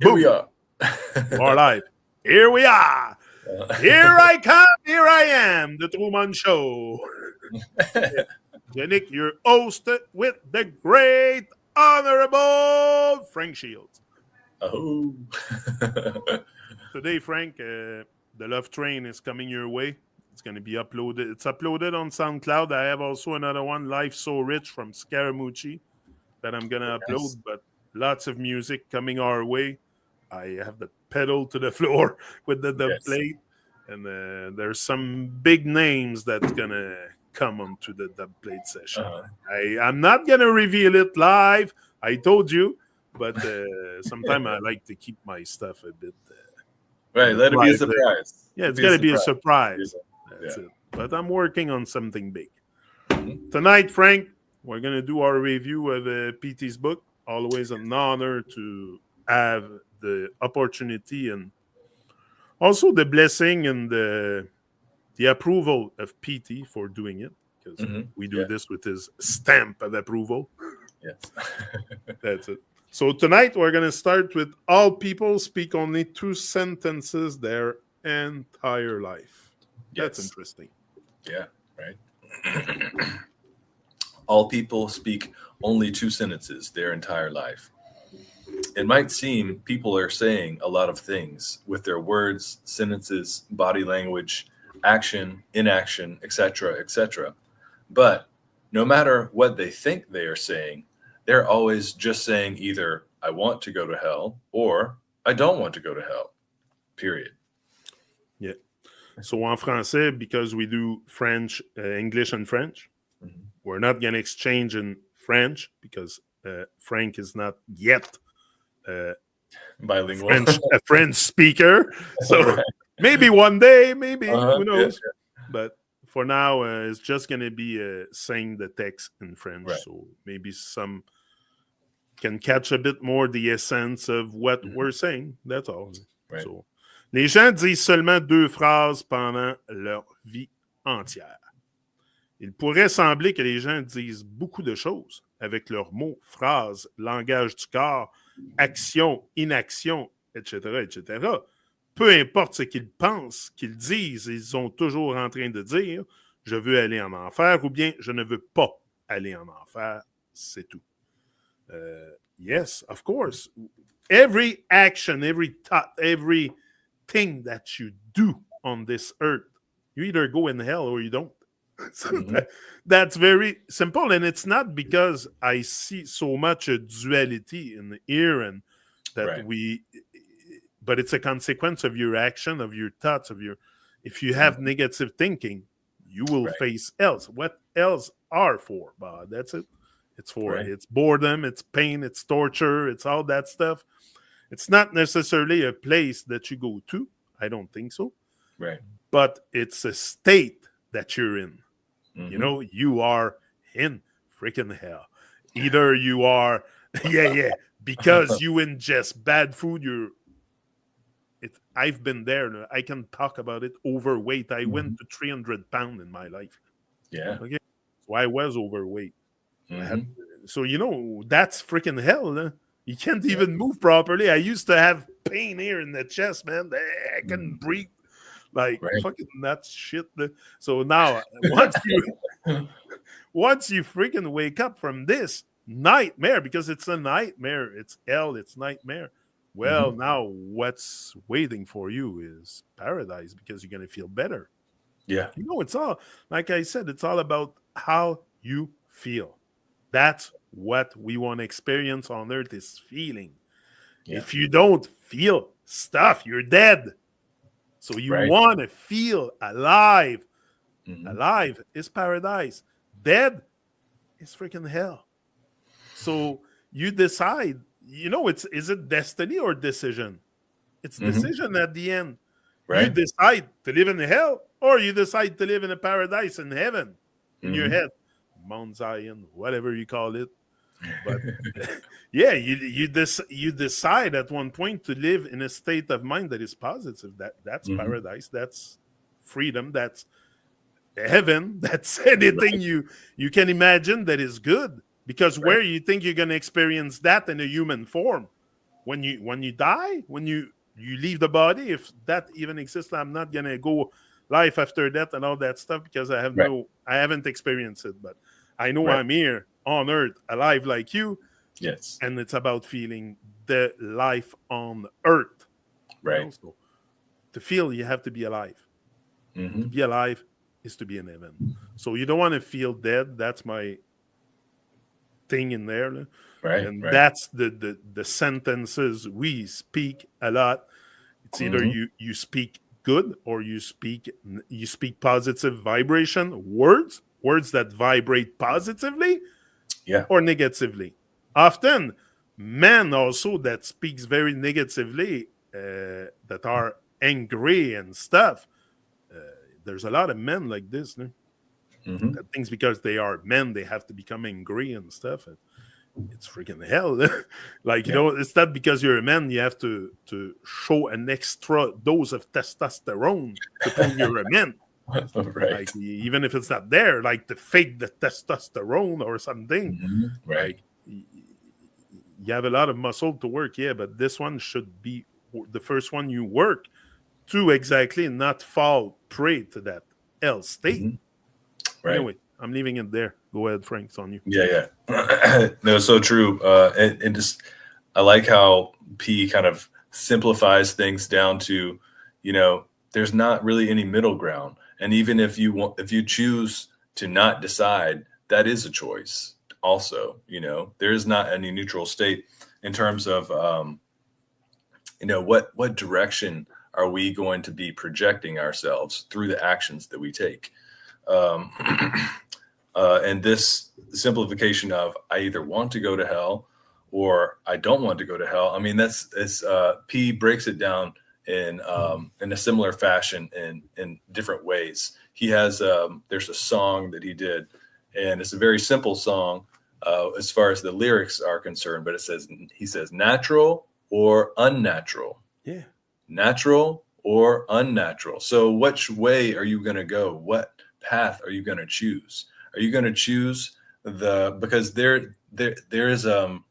Here we are. We're live. Here we are. Here I come. Here I am. The Truman Show. Yannick, your host with the great, honorable Frank Shields. Oh. Today, Frank, the Love Train is coming your way. It's going to be uploaded. It's uploaded on SoundCloud. I have also another one, Life So Rich from Scaramucci, that I'm going to upload, but lots of music coming our way. I have the pedal to the floor with the dub plate, and there's some big names that's going to come onto the dub plate session. I'm not going to reveal it live. I told you, but sometimes I like to keep my stuff a bit... right, let it be a surprise. Yeah, it's got to be a surprise. That's it. But I'm working on something big. Mm-hmm. Tonight, Frank, we're going to do our review of PT's book. Always an honor to have the opportunity and also the blessing and the approval of PT for doing it, because we do this with his stamp of approval. Yes. That's it. So tonight we're going to start with all people speak only 2 sentences their entire life. That's interesting. Yeah, right. All people speak only 2 sentences their entire life. It might seem people are saying a lot of things with their words, sentences, body language, action, inaction, etc., etc. But no matter what they think they are saying, they're always just saying either I want to go to hell or I don't want to go to hell. Period. Yeah. So en français, because we do French, English and French, we're not going to exchange in French because Frank is not yet bilingual, a French speaker. So maybe one day, maybe, who knows? Yeah. But for now, it's just going to be saying the text in French. Right. So maybe some can catch a bit more the essence of what we're saying. That's all. Right. So, les gens disent seulement 2 phrases pendant leur vie entière. Il pourrait sembler que les gens disent beaucoup de choses avec leurs mots, phrases, langage du corps, action, inaction, etc., etc. Peu importe ce qu'ils pensent, qu'ils disent, ils sont toujours en train de dire « je veux aller en enfer » ou bien « je ne veux pas aller en enfer », c'est tout. Yes, of course. Every action, every thought, everything that you do on this earth, you either go in hell or you don't. So that's very simple, and it's not because I see so much duality in here and that but it's a consequence of your action, of your thoughts, of your. If you have negative thinking, you will face else. What else are for? That's it. It's for it's boredom, it's pain, it's torture, it's all that stuff. It's not necessarily a place that you go to. I don't think so. Right. But it's a state that you're in. You know, you are in freaking hell. Either you are, because you ingest bad food, I've been there. I can talk about it. Overweight. I went to 300 pounds in my life. Yeah. Okay. So I was overweight. So, you know, that's freaking hell. Huh? You can't even move properly. I used to have pain here in the chest, man. I couldn't breathe. Like fucking nuts shit. So now once you freaking wake up from this nightmare, because it's a nightmare, it's hell, it's nightmare. Well, now what's waiting for you is paradise, because you're gonna feel better. Yeah. You know, it's all, like I said, it's all about how you feel. That's what we want to experience on earth, is feeling. If you don't feel stuff, you're dead. So you want to feel alive. Alive is paradise. Dead is freaking hell. So you decide, you know, is it destiny or decision? It's decision at the end. Right. You decide to live in hell, or you decide to live in a paradise in heaven, in your head. Mount Zion, whatever you call it. But you decide at one point to live in a state of mind that is positive. That's paradise. That's freedom. That's heaven. That's anything you can imagine that is good. Because where you think you're going to experience that in a human form? when you die, when you leave the body, if that even exists, I'm not gonna go life after death and all that stuff because I haven't experienced it, but I know I'm here on earth, alive like you. Yes. And it's about feeling the life on earth. Right. You know? So to feel, you have to be alive. Mm-hmm. To be alive is to be in heaven. So you don't want to feel dead. That's my thing in there. Right. And Right. that's the sentences we speak a lot. It's either you speak good or you speak positive vibration words that vibrate positively or negatively. Often men also that speaks very negatively, that are angry and stuff. There's a lot of men like this, no? Mm-hmm. That things because they are men, they have to become angry and stuff. And it's freaking hell. Like, you know, it's not because you're a man you have to show an extra dose of testosterone to prove you're a man. Right. Like, even if it's not there, like to fake the testosterone or something. Mm-hmm. Right. Like, you have a lot of muscle to work, yeah, but this one should be the first one you work to exactly not fall prey to that hell state. Mm-hmm. Right. Anyway, I'm leaving it there. Go ahead, Frank. It's on you. Yeah. No, it's so true. And just, I like how P kind of simplifies things down to, you know, there's not really any middle ground. And even if you choose to not decide, that is a choice also. You know, there is not any neutral state in terms of, you know, what direction are we going to be projecting ourselves through the actions that we take. And this simplification of I either want to go to hell or I don't want to go to hell. I mean, P breaks it down in a similar fashion in different ways. He has there's a song that he did, and it's a very simple song as far as the lyrics are concerned. But he says natural or unnatural. Yeah. Natural or unnatural. So which way are you going to go? What path are you going to choose? Are you going to choose because there is a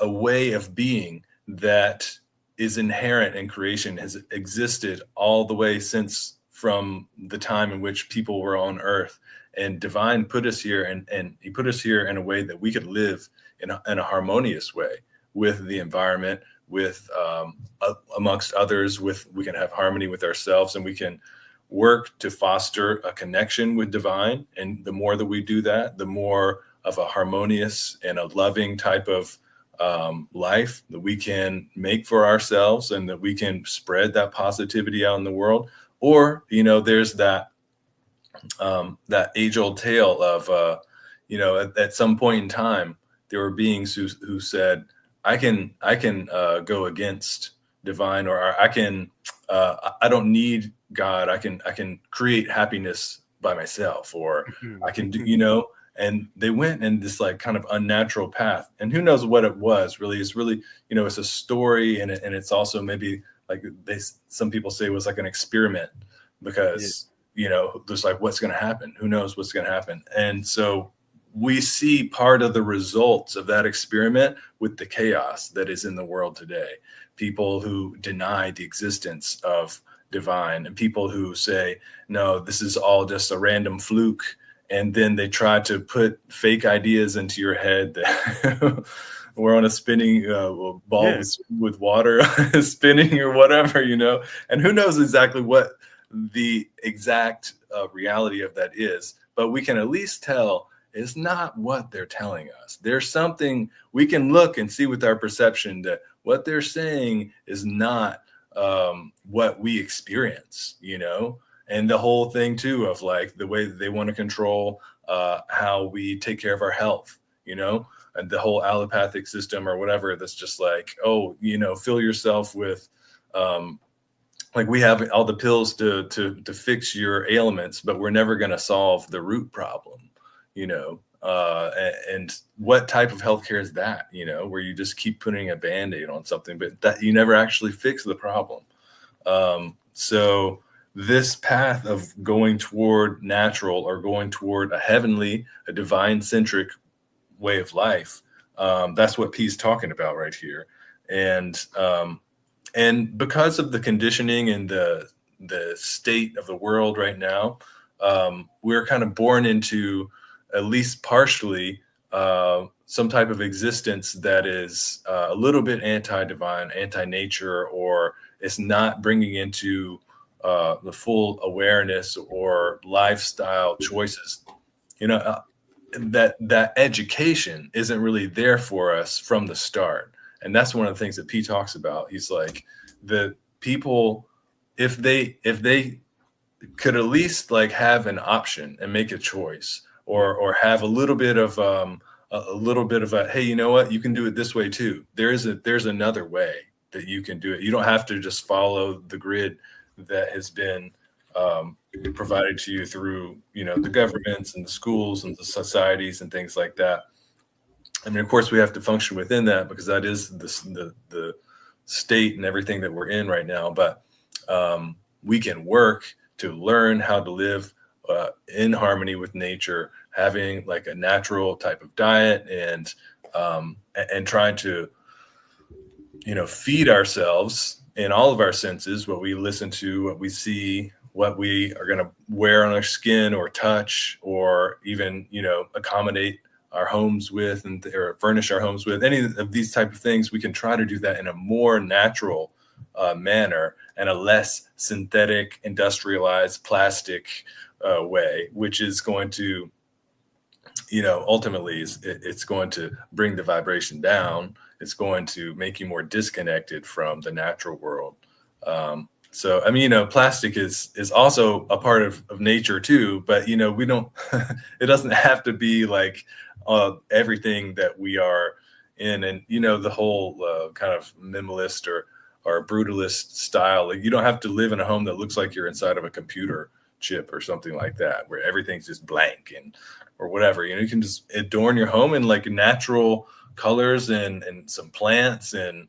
way of being that is inherent in creation, has existed all the way since from the time in which people were on earth, and divine put us here, and he put us here in a way that we could live in a harmonious way with the environment, with amongst others, we can have harmony with ourselves, and we can work to foster a connection with divine. And the more that we do that, the more of a harmonious and a loving type of life that we can make for ourselves, and that we can spread that positivity out in the world. Or, you know, there's that age-old tale of, you know, at some point in time, there were beings who said, I can go against divine, or I don't need God. I can create happiness by myself, or I can do, you know, and they went in this like kind of unnatural path, and who knows what it was really. It's really, you know, it's a story, and it's also maybe like some people say it was like an experiment, because you know, there's like, what's going to happen? Who knows what's going to happen? And so we see part of the results of that experiment with the chaos that is in the world today. People who deny the existence of divine, and people who say, no, this is all just a random fluke. And then they try to put fake ideas into your head that we're on a spinning ball with water spinning or whatever, you know, and who knows exactly what the exact reality of that is, but we can at least tell it's not what they're telling us. There's something we can look and see with our perception that what they're saying is not what we experience, you know. And the whole thing too of like the way that they want to control how we take care of our health, you know, and the whole allopathic system or whatever, that's just like, oh, you know, fill yourself with like we have all the pills to fix your ailments, but we're never going to solve the root problem, you know. And what type of healthcare is that, you know, where you just keep putting a Band-Aid on something, but that you never actually fix the problem. So this path of going toward natural, or going toward a heavenly, a divine centric way of life, That's what P's talking about right here. And because of the conditioning and the state of the world right now, we're kind of born into, at least partially, some type of existence that is a little bit anti-divine, anti-nature, or it's not bringing into the full awareness or lifestyle choices. That education isn't really there for us from the start. And that's one of the things that P talks about. He's like, the people, if they could at least like have an option and make a choice, or have a little bit of a, hey, you know what, you can do it this way too. There's another way that you can do it. You don't have to just follow the grid that has been provided to you through, the governments and the schools and the societies and things like that. I mean, of course, we have to function within that because that is the state and everything that we're in right now. But we can work to learn how to live in harmony with nature, having like a natural type of diet, and trying to, feed ourselves in all of our senses, what we listen to, what we see, what we are going to wear on our skin or touch, or even, accommodate our homes with, or furnish our homes with. Any of these type of things, we can try to do that in a more natural manner and a less synthetic, industrialized, plastic way, which is going to, ultimately it's going to bring the vibration down. It's going to make you more disconnected from the natural world. So, I mean, plastic is also a part of nature too, but, we don't, it doesn't have to be like everything that we are in. And, the whole kind of minimalist or brutalist style, like, you don't have to live in a home that looks like you're inside of a computer chip or something like that, where everything's just blank or whatever. You can just adorn your home in like natural colors and some plants, and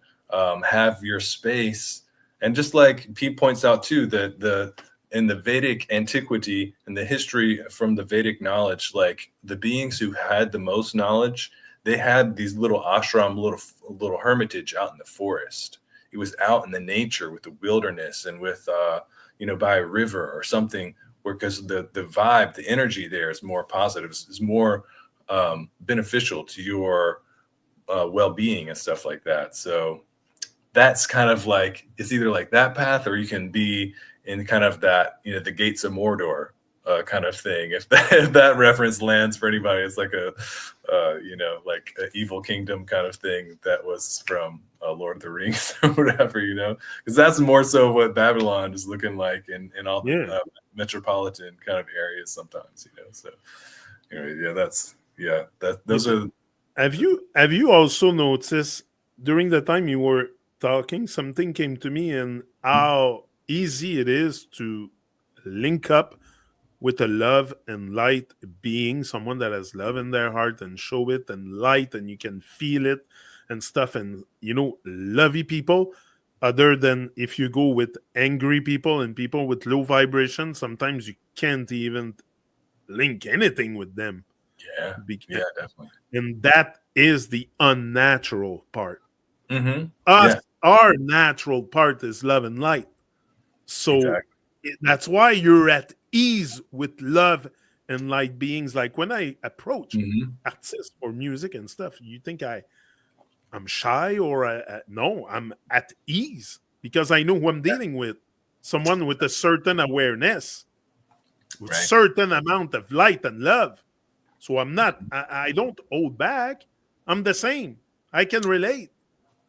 have your space. And just like Pete points out too, that in the Vedic antiquity and the history from the Vedic knowledge, like the beings who had the most knowledge, they had these little ashram, little hermitage out in the forest. It was out in the nature with the wilderness and with by a river or something, because the vibe, the energy there is more positive, is more beneficial to your well-being and stuff like that. So that's kind of like, it's either like that path, or you can be in kind of that, the gates of Mordor kind of thing. If that reference lands for anybody, it's like a, like an evil kingdom kind of thing that was from Lord of the Rings or whatever, because that's more so what Babylon is looking like in all the metropolitan kind of areas sometimes, So, those are. Have you also noticed during the time you were talking, something came to me, and how easy it is to link up with a love and light being, someone that has love in their heart, and show it, and light, and you can feel it and stuff, and lovey people, other than if you go with angry people and people with low vibration, sometimes you can't even link anything with them. Yeah, definitely. And that is the unnatural part. Mm-hmm. Our natural part is love and light. So exactly. That's why you're at ease with love and light beings. Like when I approach artists or music and stuff, you think I'm shy, or no, I'm at ease because I know who I'm dealing with. Someone with a certain awareness, with certain amount of light and love. So I don't hold back. I'm the same. I can relate.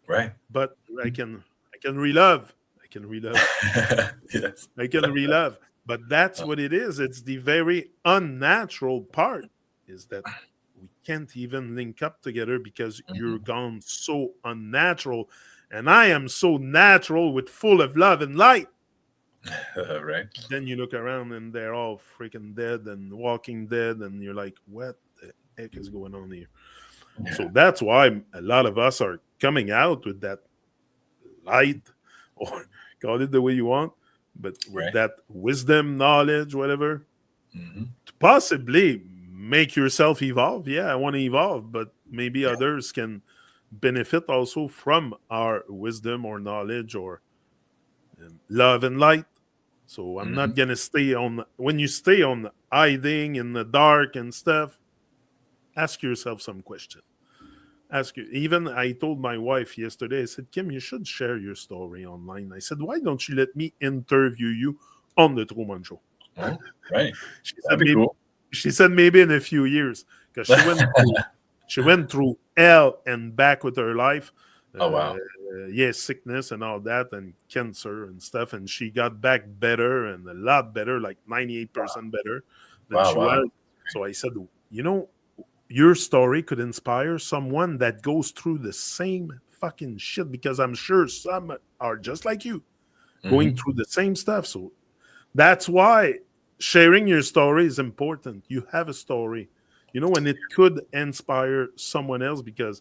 Right. But I can relove. I can relove. Yes. I can relove. But that's what it is. It's the very unnatural part, is that we can't even link up together because you're gone so unnatural. And I am so natural, with full of love and light. Right. Then you look around and they're all freaking dead and walking dead, and you're like, what the heck is going on here? Yeah. So that's why a lot of us are coming out with that light, or call it the way you want, but with that wisdom, knowledge, whatever, to possibly make yourself evolve. Yeah, I want to evolve, but maybe others can benefit also from our wisdom or knowledge or love and light. So I'm not gonna stay on. When you stay on hiding in the dark and stuff, ask yourself some question. Ask you. Even I told my wife yesterday. I said, Kim, you should share your story online. I said, why don't you let me interview you on the Truman Show? Oh, right. She That'd said be maybe. cool. She said maybe in a few years because she went through hell and back with her life. Oh, wow. Sickness and all that, and cancer and stuff, and she got back better and a lot better, like 98% better than she Wow. was. So I said, your story could inspire someone that goes through the same fucking shit, because I'm sure some are just like you, going through the same stuff. So that's why sharing your story is important. You have a story, and it could inspire someone else, because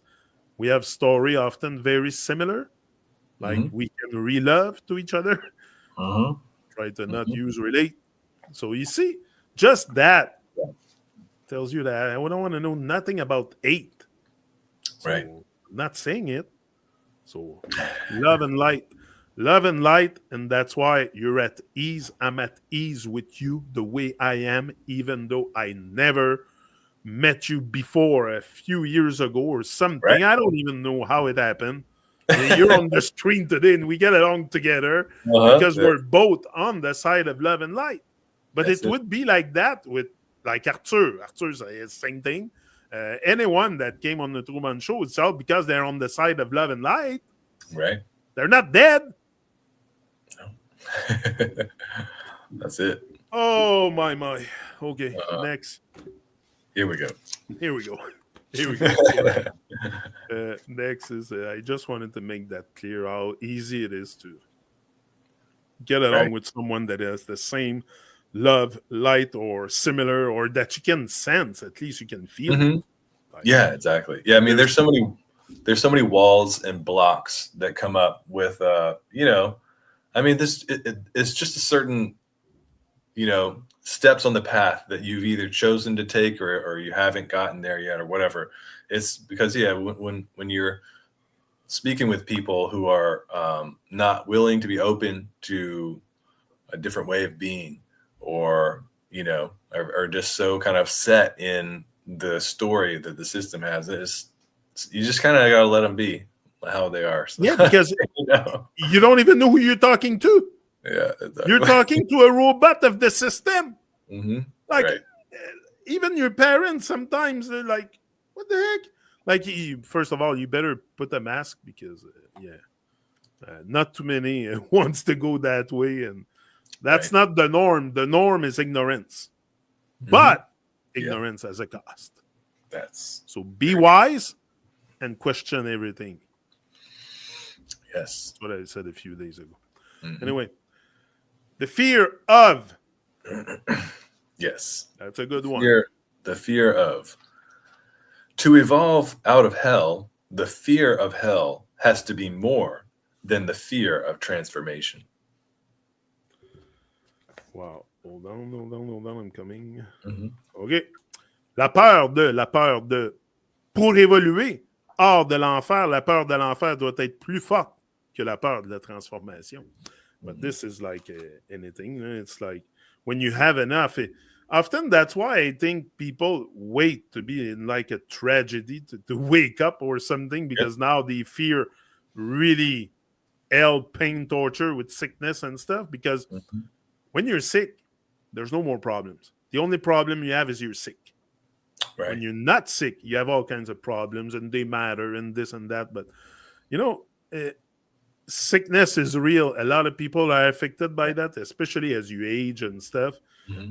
we have story often very similar. Like we can relove to each other, try to not use relate. So you see, just that tells you that I don't want to know nothing about hate. So Right. I'm not saying it. So love and light, and that's why you're at ease. I'm at ease with you the way I am, even though I never met you before a few years ago or something. Right. I don't even know how it happened. You're on the screen today and we get along together because we're both on the side of love and light. But it would be like that with like Arthur. Arthur's the same thing. Anyone that came on the Truman Show, it's all because they're on the side of love and light. Right. They're not dead. No. That's it. Oh, my. Okay, next. Here we go. Next is, I just wanted to make that clear how easy it is to get along with someone that has the same love, light, or similar, or that you can sense. At least you can feel it. Like, yeah, exactly. Yeah, I mean, there's so many walls and blocks that come up with, I mean, it's just a certain, steps on the path that you've either chosen to take or you haven't gotten there yet or whatever. It's because, when you're speaking with people who are not willing to be open to a different way of being, or, are just so kind of set in the story that the system has, you just kind of got to let them be how they are. So, yeah, because you don't even know who you're talking to. Yeah, exactly. You're talking to a robot of the system. Like, even your parents sometimes, they're like, what the heck? Like, first of all, you better put a mask because, not too many wants to go that way. And that's not the norm. The norm is ignorance. But ignorance has a cost. So be wise and question everything. Yes. That's what I said a few days ago. Anyway, the fear of. Yes. That's a good one. The fear of. To evolve out of hell, the fear of hell has to be more than the fear of transformation. Wow. Hold on, I'm coming. OK. La peur de. Pour évoluer hors de l'enfer, la peur de l'enfer doit être plus forte que la peur de la transformation. But this is like anything. It's like when you have enough. Often that's why I think people wait to be in like a tragedy to wake up or something, because now they fear really hell, pain, torture with sickness and stuff. Because when you're sick, there's no more problems. The only problem you have is you're sick. Right. When you're not sick, you have all kinds of problems and they matter and this and that. But, sickness is real. A lot of people are affected by that, especially as you age and stuff.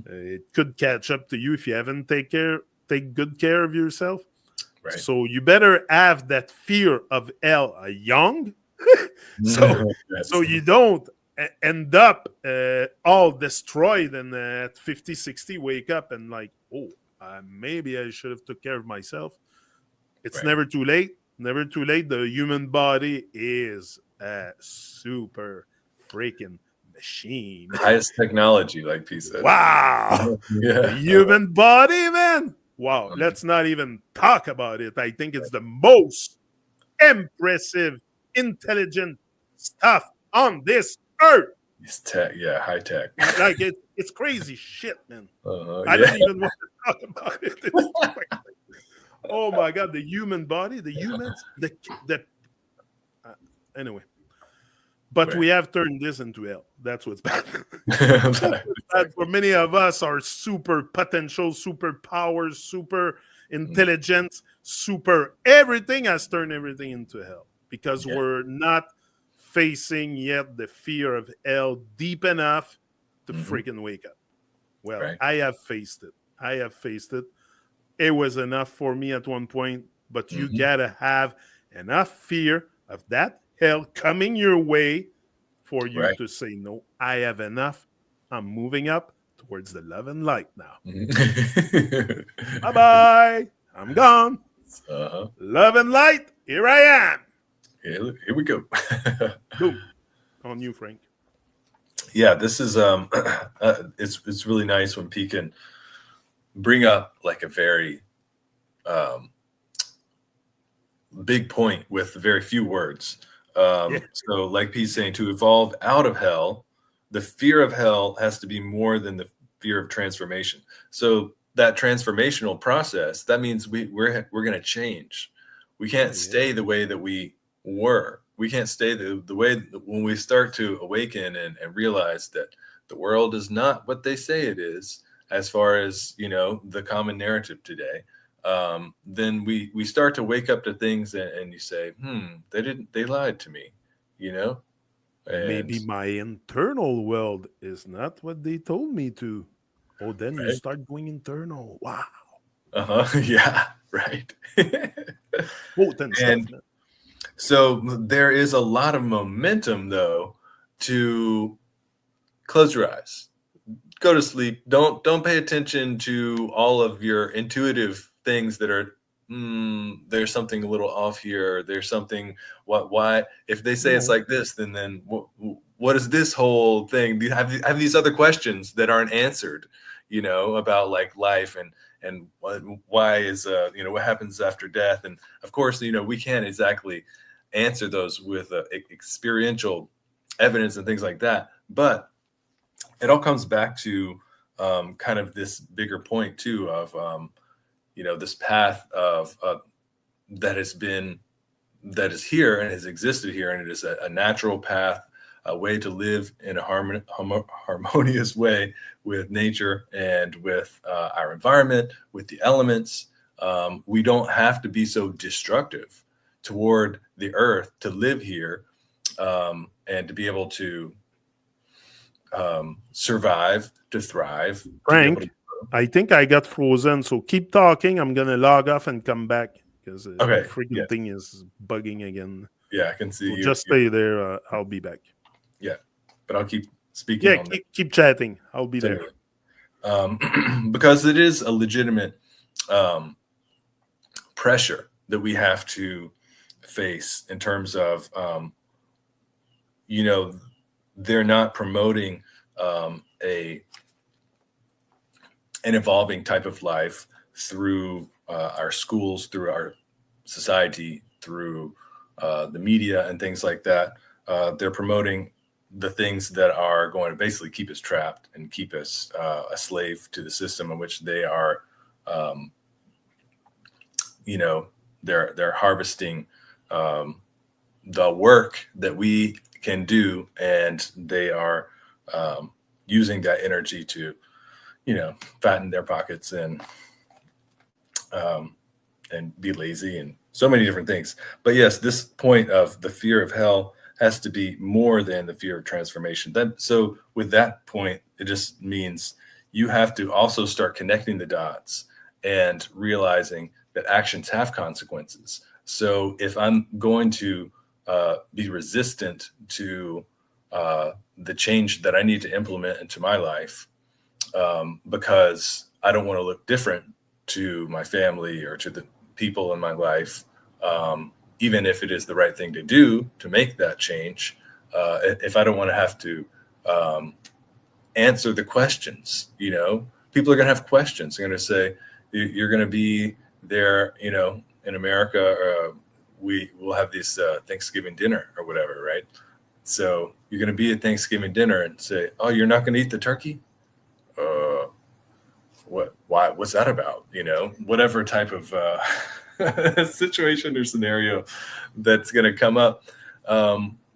It could catch up to you if you haven't take good care of yourself. Right. So you better have that fear of hell young, so you don't end up all destroyed and at 50, 60 wake up and like, maybe I should have took care of myself. It's never too late. Never too late. The human body is a super freaking machine. Highest technology, like P said. Wow. The human body, man. Wow, let's not even talk about it. I think it's the most impressive, intelligent stuff on this earth. It's tech, yeah, high tech. Like it's crazy shit, man. I Yeah. don't even want to talk about it. Oh my god, the human body, the humans, the anyway. But Right. we have turned this into hell. That's what's bad. That's what's bad for many of us. Our super potential, super powers, super intelligence, super everything has turned everything into hell because Yeah. we're not facing yet the fear of hell deep enough to Mhm. freaking wake up. Well, Right. I have faced it. I have faced it. It was enough for me at one point, but you Mhm. gotta have enough fear of that hell coming your way for you Right. to say, no, I have enough. I'm moving up towards the love and light now. Mhm. Bye bye. I'm gone. Uh-huh. Love and light. Here I am. Here we go. Boom. On you, Frank. Yeah, this is it's really nice when P can bring up like a very big point with very few words. Yeah. So like P's saying, to evolve out of hell, the fear of hell has to be more than the fear of transformation. So that transformational process, that means we're going to change. We can't stay the way that we were. We can't stay the way when we start to awaken and realize that the world is not what they say it is, as far as, you know, the common narrative today. Then we start to wake up to things and you say, they lied to me, you know? And Maybe my internal world is not what they told me to. Oh, then you right? start going internal. Wow. Yeah, right. Potent stuff, And man. so there is a lot of momentum though to close your eyes, go to sleep. Don't pay attention to all of your intuitive things that are there's something a little off here. There's something why if they say it's No. like this, then what is this whole thing? Do you have these other questions that aren't answered, you know, about like life and why is you know, what happens after death? And of course, you know, we can't exactly answer those with experiential evidence and things like that, but it all comes back to kind of this bigger point too of you know, this path of that is here and has existed here, and it is a natural path, a way to live in a harmonious way with nature and with our environment, with the elements. We don't have to be so destructive toward the earth to live here, and to be able to survive, to thrive, to be able to. Frank, I think I got frozen. So keep talking. I'm going to log off and come back because the Okay. freaking thing is bugging again. Yeah, I can see So you. just stay there. I'll be back. Yeah, but I'll keep speaking Yeah, on that. keep chatting. I'll be there. Because it is a legitimate pressure that we have to face in terms of, you know, they're not promoting an evolving type of life through our schools, through our society, through the media and things like that. They're promoting the things that are going to basically keep us trapped and keep us a slave to the system in which they are, you know, they're harvesting the work that we can do, and they are using that energy to, you know, fatten their pockets and be lazy and so many different things. But yes, this point of the fear of hell has to be more than the fear of transformation. So with that point, it just means you have to also start connecting the dots and realizing that actions have consequences. So if I'm going to be resistant to the change that I need to implement into my life, because I don't want to look different to my family or to the people in my life, even if it is the right thing to do to make that change. If I don't want to have to answer the questions, you know, people are going to have questions. They're going to say, You're going to be there, in America. We will have this Thanksgiving dinner or whatever, right? So you're going to be at Thanksgiving dinner and say, "Oh, you're not going to eat the turkey? What? Why? What's that about?" Whatever type of situation or scenario that's going to come up,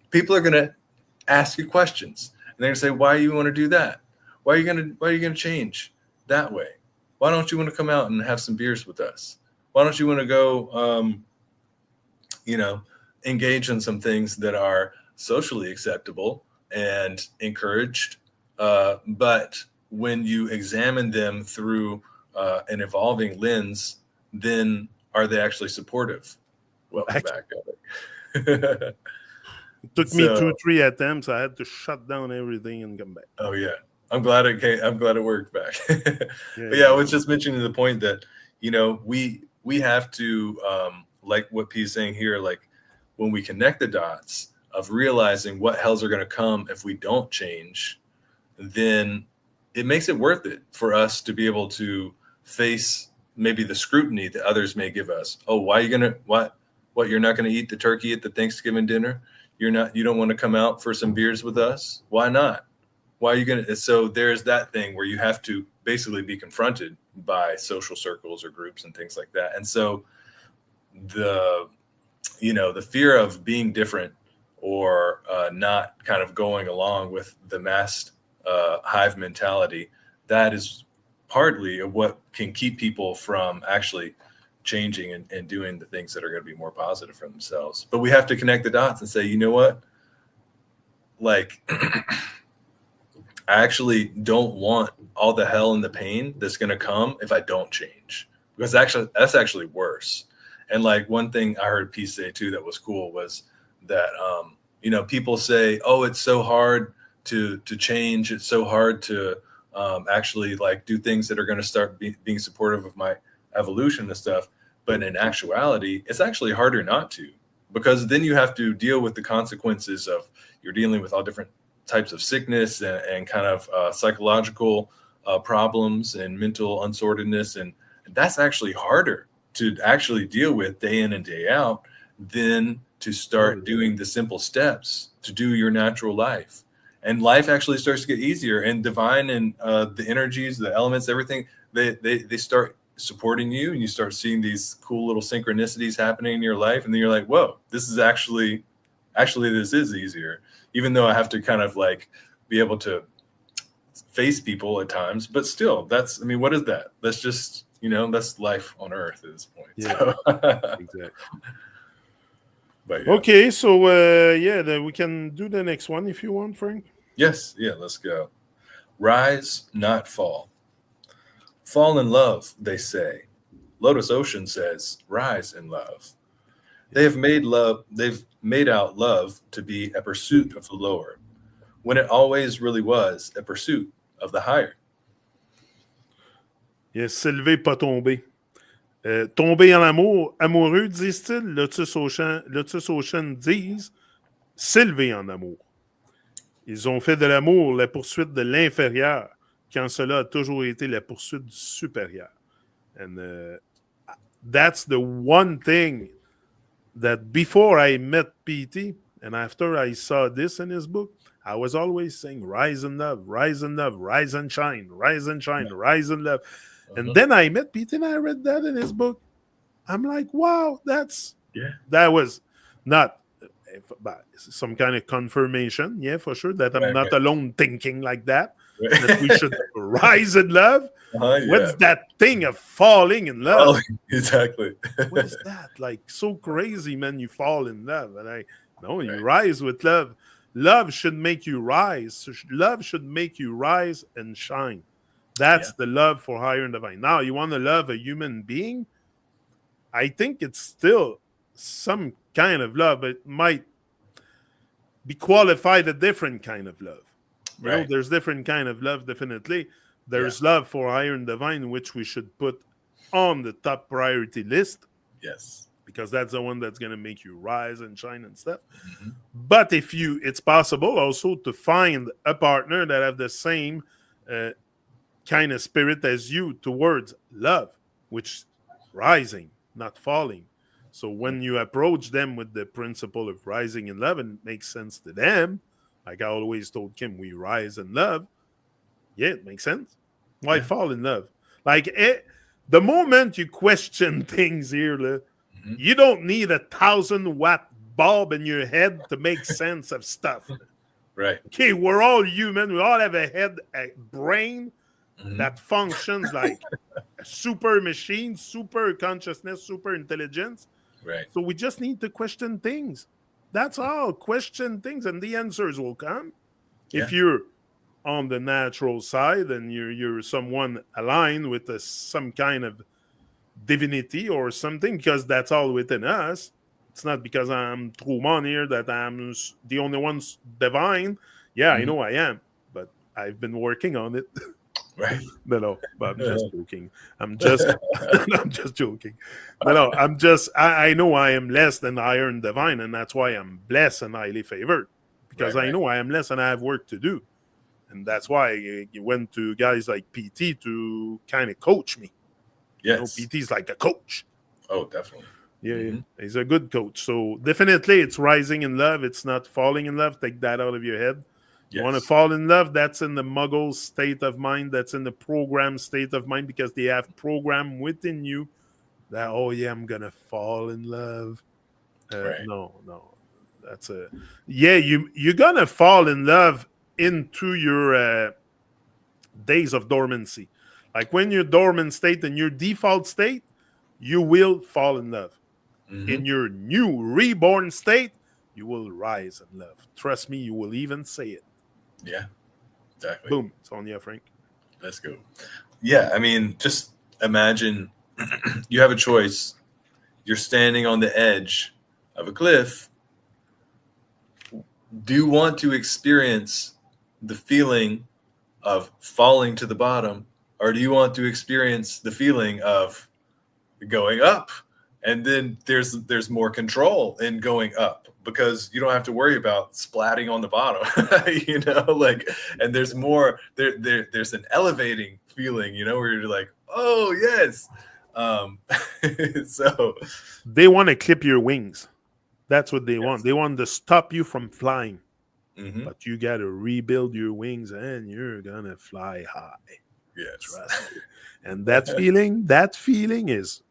people are going to ask you questions, and they're going to say, "Why do you want to do that? Why are you going to change that way? Why don't you want to come out and have some beers with us? Why don't you want to go, engage in some things that are socially acceptable and encouraged, but when you examine them through an evolving lens, then are they actually supportive?" Welcome back. It took me 2-3 attempts. I had to shut down everything and come back. Oh yeah, I'm glad it came. I'm glad it worked back. But I was just mentioning the point that we have to, like what P is saying here, like when we connect the dots of realizing what hells are going to come if we don't change, then it makes it worth it for us to be able to face maybe the scrutiny that others may give us. Oh, why are you gonna what you're not going to eat the turkey at the Thanksgiving dinner? You don't want to come out for some beers with us? Why not? Why are you going to? So there's that thing where you have to basically be confronted by social circles or groups and things like that. And so the fear of being different or not kind of going along with the mass hive mentality, that is partly of what can keep people from actually changing and doing the things that are going to be more positive for themselves. But we have to connect the dots and say, you know what? Like, I actually don't want all the hell and the pain that's going to come if I don't change, because that's actually worse. And like one thing I heard P say too that was cool was that people say, "Oh, it's so hard to change. It's so hard to actually like do things that are going to start being supportive of my evolution and stuff." But in actuality, it's actually harder not to, because then you have to deal with the consequences of you're dealing with all different types of sickness and kind of psychological problems and mental unsortedness. And that's actually harder to actually deal with day in and day out than to start doing the simple steps to do your natural life. And life actually starts to get easier, and divine and the energies, the elements, everything, they start supporting you, and you start seeing these cool little synchronicities happening in your life. And then you're like, whoa, this is actually this is easier, even though I have to kind of like be able to face people at times. But still, what is that? That's just, that's life on earth at this point. Yeah, so. Exactly. But, yeah. Okay, so we can do the next one if you want, Frank. Yes, let's go. Rise, not fall. Fall in love, they say. LotusOcean says, rise in love. They've made out love to be a pursuit of the lower, when it always really was a pursuit of the higher. Yes, s'élever, pas tomber. Tomber en amour, amoureux, disent-ils. LotusOcean disent s'élever en amour. Ils ont fait de l'amour la poursuite de l'inférieur, quand cela a toujours été la poursuite du supérieur. And that's the one thing that before I met PT and after I saw this in his book, I was always saying, rise in love, rise in love, rise and shine, rise and shine, rise in love. And then I met PT and I read that in his book. I'm like, wow, that was not some kind of confirmation, for sure, that I'm not alone thinking like that, that we should rise in love. What's that thing of falling in love? Exactly. What is that? Like, so crazy, man, you fall in love. And you rise with love. Love should make you rise. Love should make you rise and shine. That's the love for higher and divine. Now, you want to love a human being? I think it's still some kind of love, but it might be qualified a different kind of love. You know, there's different kind of love, definitely. There's love for higher and divine, which we should put on the top priority list. Yes. Because that's the one that's going to make you rise and shine and stuff. Mm-hmm. But it's possible also to find a partner that have the same kind of spirit as you towards love. which rising, not falling. So when you approach them with the principle of rising in love, and it makes sense to them, like I always told Kim, we rise in love. Yeah, it makes sense. Why Yeah. fall in love? Like the moment you question things here, Mhm. you don't need a 1,000-watt bulb in your head to make sense of stuff. Right. Okay, we're all human. We all have a brain Mhm. that functions like a super machine, super consciousness, super intelligence. Right. So we just need to question things. That's all. Question things, and the answers will come. Yeah. If you're on the natural side and you're someone aligned with some kind of divinity or something, because that's all within us. It's not because I'm Truman here that I'm the only one divine. Yeah, I Mhm. know I am, but I've been working on it. Right. No, but I'm just joking. I'm just, I'm just joking. No, I know I am less than iron divine, and that's why I'm blessed and highly favored, because Right. I Right. know I am less and I have work to do. And that's why you went to guys like PT to kind of coach me. Yes. PT is like a coach. Oh, definitely. Yeah, Hmm. he's a good coach. So definitely it's rising in love. It's not falling in love. Take that out of your head. You want to Yes. fall in love, that's in the muggle state of mind. That's in the program state of mind, because they have program within you that, oh yeah, I'm going to fall in love. Right. No. That's a, yeah, you're going to fall in love into your days of dormancy. Like when you're dormant state and your default state, you will fall in love. Hmm. In your new reborn state, you will rise in love. Trust me, you will even say it. Yeah. Exactly. Boom. It's on you, Frank. Let's go. Yeah. I mean, just imagine you have a choice. You're standing on the edge of a cliff. Do you want to experience the feeling of falling to the bottom, or do you want to experience the feeling of going up? And then there's more control in going up, because you don't have to worry about splatting on the bottom. Like, and there's more there's an elevating feeling, where you're like, oh yes. um so They want to clip your wings. That's what they want. yes. They want to stop you from flying. Hmm. But you got to rebuild your wings and you're going to fly high. Yes. Trust me. And that feeling is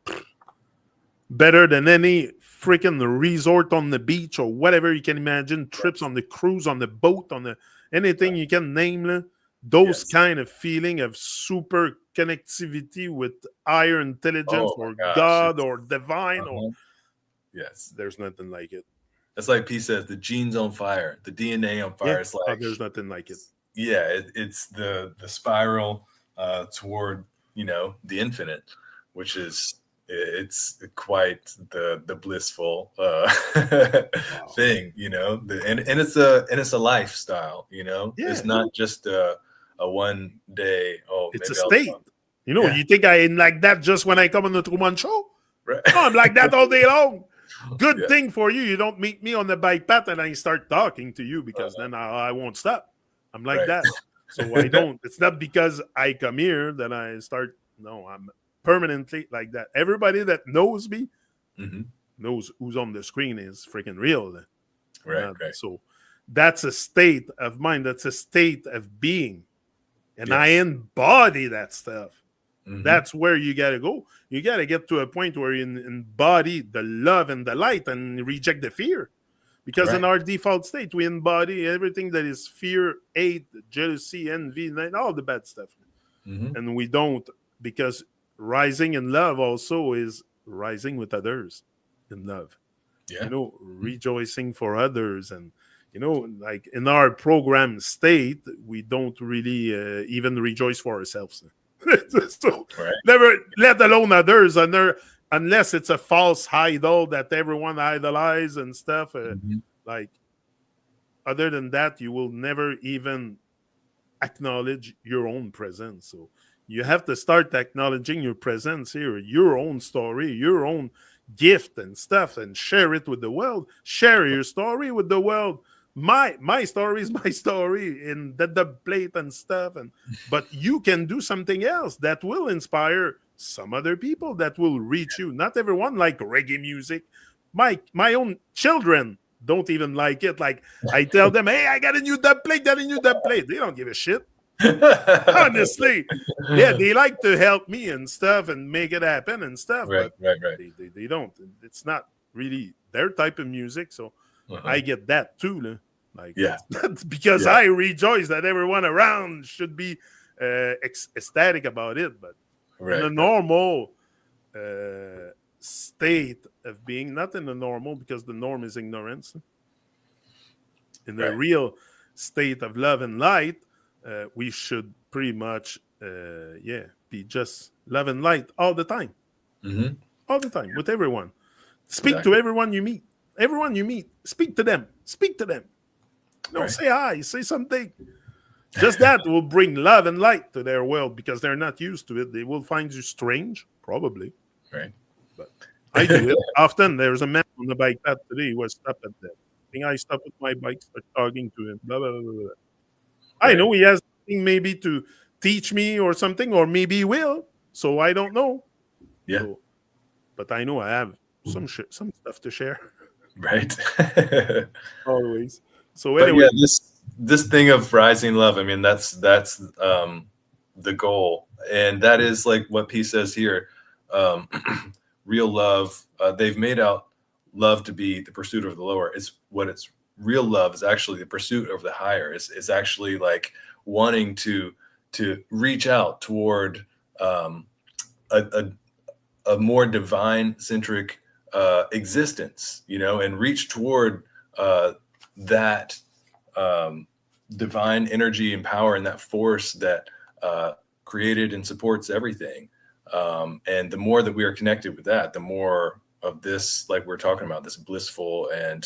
better than any freaking resort on the beach or whatever you can imagine. Trips Yes. on the cruise, on the boat, on the anything you can name. Those Yes. kind of feeling of super connectivity with higher intelligence Oh my or gosh, God it's or divine, or uh-huh. Yes. there's nothing like it. It's like P says, the genes on fire, the DNA on Yeah. fire. It's like, There's nothing like it. yeah, it's the spiral toward the infinite, which is, it's quite the blissful Wow. thing, and it's a lifestyle. It's Yeah. not just a one day. Oh, It's a maybe I'll state. come. Yeah, You think I am like that just when I come on the Truman Show? right. No, I'm like that all day long. Good Yeah, thing for you. You don't meet me on the bike path and I start talking to you, because uh, then I won't stop. I'm like right. that. So I don't, it's not because I come here that I start. No, I'm permanently like that. Everybody that knows me Hmm. knows who's on the screen is freaking real. Right, right. So that's a state of mind. That's a state of being. And I Yes. embody that stuff. Hmm. That's where you got to go. You got to get to a point where you embody the love and the light and reject the fear. Because in Right. our default state, we embody everything that is fear, hate, jealousy, envy, and all the bad stuff. Hmm. And we don't, because rising in love also is rising with others in love. Yeah. Rejoicing for others. And, like in our program state, we don't really even rejoice for ourselves. So Right. never, let alone others, unless it's a false idol that everyone idolize and stuff. Hmm. Like, other than that, you will never even acknowledge your own presence. So you have to start acknowledging your presence here, your own story, your own gift and stuff, and share it with the world. Share your story with the world. My story is my story in the plate and stuff, but you can do something else that will inspire some other people that will reach you. Not everyone like reggae music. My own children don't even like it. Like I tell them, hey, I got a new dub plate, They don't give a shit. Honestly. Yeah, they like to help me and stuff and make it happen and stuff, right, but right. they don't. It's not really their type of music, so Uh-huh. I get that too. Like, Yeah. because Yeah. I rejoice that everyone around should be ecstatic about it, but Right, in a right. normal state of being, not in the normal because the norm is ignorance. In the Right. real state of love and light, we should pretty much, be just love and light all the time, Mhm. all the time with everyone. Speak to Exactly. everyone you meet. Everyone you meet, speak to them. Speak to them. No, Right. say hi, say something. Just that will bring love and light to their world because they're not used to it. They will find you strange, probably. Right. But I do it often. There's a man on the bike path today who was stopped at that. I think I stopped with my bike, start talking to him. Blah, blah, blah, blah. I Right. know he has something maybe to teach me or something, or maybe he will. So I don't know. Yeah. So, but I know I have some stuff to share Right. always. So But anyway, yeah, this thing of rising love, I mean, that's the goal, and that is like what P says here. Real love. They've made out love to be the pursuit of the lower. It's real love is actually the pursuit of the higher. It's actually like wanting to reach out toward a more divine centric existence, and reach toward that divine energy and power and that force that created and supports everything. And the more that we are connected with that, the more of this, like we're talking about, this blissful and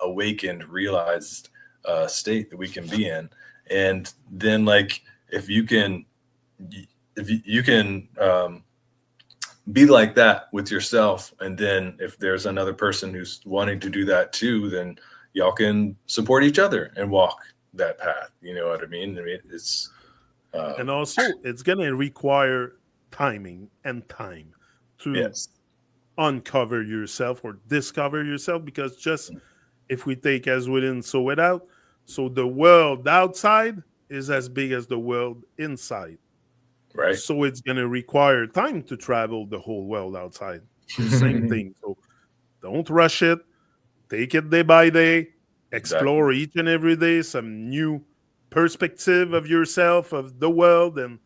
awakened, realized state that we can be in. And then, like, if you can be like that with yourself, and then if there's another person who's wanting to do that too, then y'all can support each other and walk that path. You know what I mean? It's and also it's gonna require timing and time to yes, uncover yourself or discover yourself, because just if we take as within so without, so the world outside is as big as the world inside. right. So it's going to require time to travel the whole world outside. So same thing. So don't rush it. Take it day by day. Explore each and every day some new perspective of yourself, of the world, and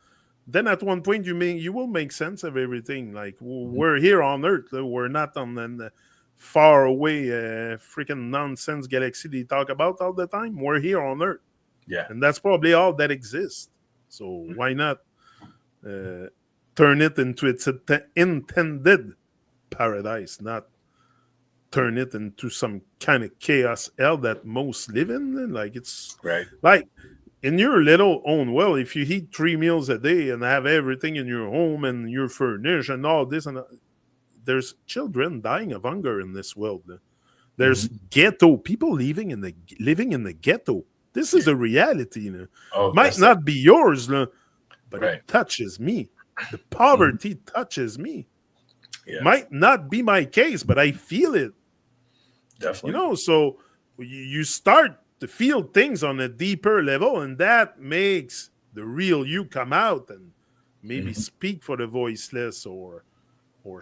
then at one point you will make sense of everything. Like, we're here on Earth. We're not on the far away freaking nonsense galaxy they talk about all the time. We're here on Earth, Yeah. and that's probably all that exists. So why not turn it into its intended paradise, not turn it into some kind of chaos hell that most live in? Like, it's Right. like in your little own world, if you eat 3 meals a day and have everything in your home and you're furnished and all this, and there's children dying of hunger in this world. There's ghetto people living in the ghetto. This is a reality. Oh, Might not be yours, but right. it touches me. The poverty touches me. Yeah. Might not be my case, but I feel it. Definitely. So you start to feel things on a deeper level, and that makes the real you come out and maybe speak for the voiceless or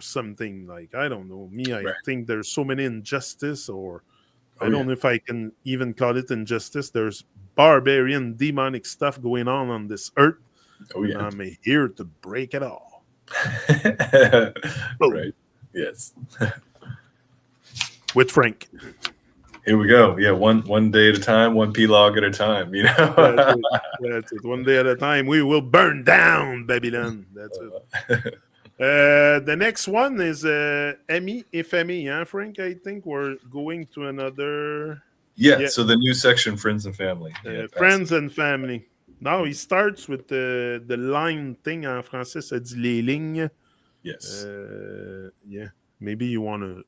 something. Like, I don't know. Me, I think there's so many injustice, or I don't know if I can even call it injustice. There's barbarian, demonic stuff going on this earth. Oh yeah. I'm here to break it all. Right. Yes. With Frank. Here we go. Yeah, one day at a time, one P-log at a time, That's it. One day at a time, we will burn down Babylon. That's it. The next one is Ami et Famille, Frank? I think we're going to another... Yeah, so the new section, Friends and Family. Friends and Family. Now, he starts with the line thing. En français, ça dit les lignes. Yes. Yeah. Maybe you want to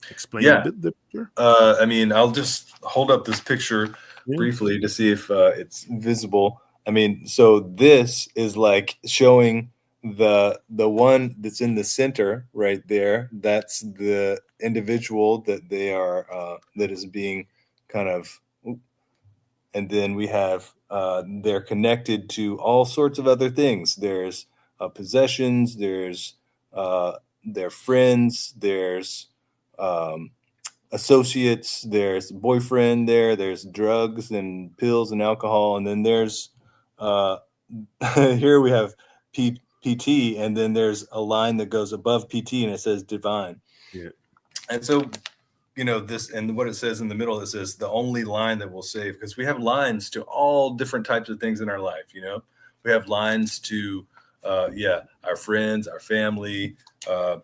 explain a bit the picture? I mean, I'll just hold up this picture briefly to see if it's visible. I mean, so this is like showing the one that's in the center right there, that's the individual that they are that is being kind of, and then we have they're connected to all sorts of other things. There's possessions, there's their friends, there's associates, there's boyfriend there's drugs and pills and alcohol, and then there's here we have PT, and then there's a line that goes above PT and it says divine. Yeah. And so, this, and what it says in the middle, it says the only line that will save, because we have lines to all different types of things in our life. We have lines to our friends, our family,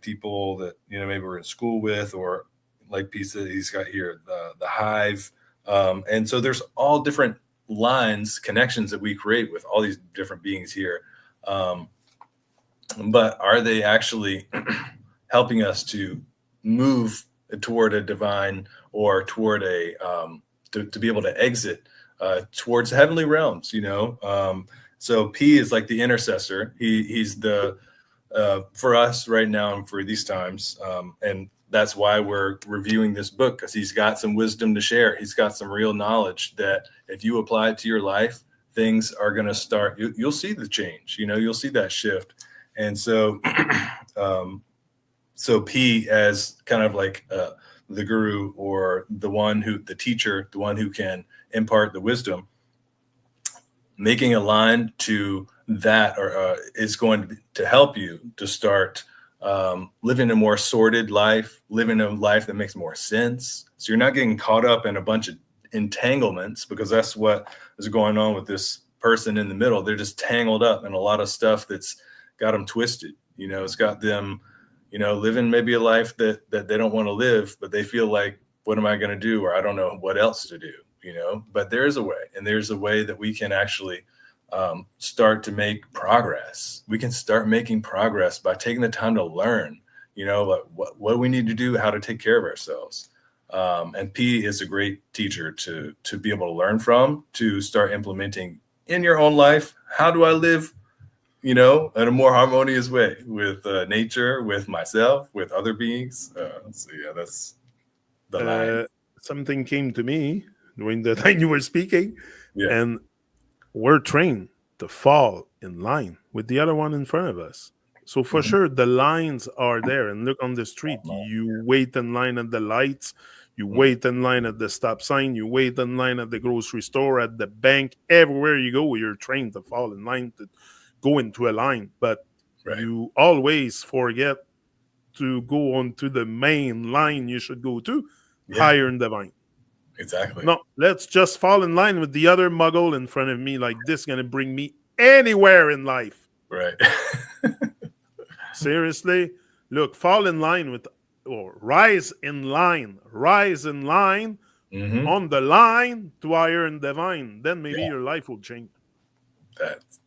people that maybe we're in school with, or like Pizza he's got here, the hive, and so there's all different lines, connections that we create with all these different beings here, but are they actually helping us to move toward a divine, or toward a to be able to exit towards heavenly realms? So P is like the intercessor. He's the for us right now and for these times, and that's why we're reviewing this book, because he's got some wisdom to share. He's got some real knowledge that if you apply it to your life, things are going to start. You'll see the change. You'll see that shift. And so, so P as kind of like the guru, or the teacher, the one who can impart the wisdom, making a line to that, or is going to help you to start living a more sorted life, living a life that makes more sense. So you're not getting caught up in a bunch of entanglements, because that's what is going on with this person in the middle. They're just tangled up in a lot of stuff that's got them twisted. It's got them, living maybe a life that they don't want to live, but they feel like, what am I going to do? Or I don't know what else to do, but there is a way, and there's a way that we can actually start to make progress. We can start making progress by taking the time to learn, what we need to do, how to take care of ourselves. And P is a great teacher to be able to learn from, to start implementing in your own life. How do I live, in a more harmonious way with nature, with myself, with other beings? So yeah, that's the line. Something came to me during the time you were speaking, Yeah. and we're trained to fall in line with the other one in front of us. So for sure, the lines are there. And look on the street, you wait in line at the lights, you wait in line at the stop sign, you wait in line at the grocery store, at the bank, everywhere you go, you're trained to fall in line, to go into a line. But you always forget to go onto the main line you should go to, higher in the vine. Exactly. No, let's just fall in line with the other muggle in front of me. Like, this going to bring me anywhere in life. Right. Seriously, look, fall in line with, or rise in line on the line to higher in the vine. Then maybe your life will change. That's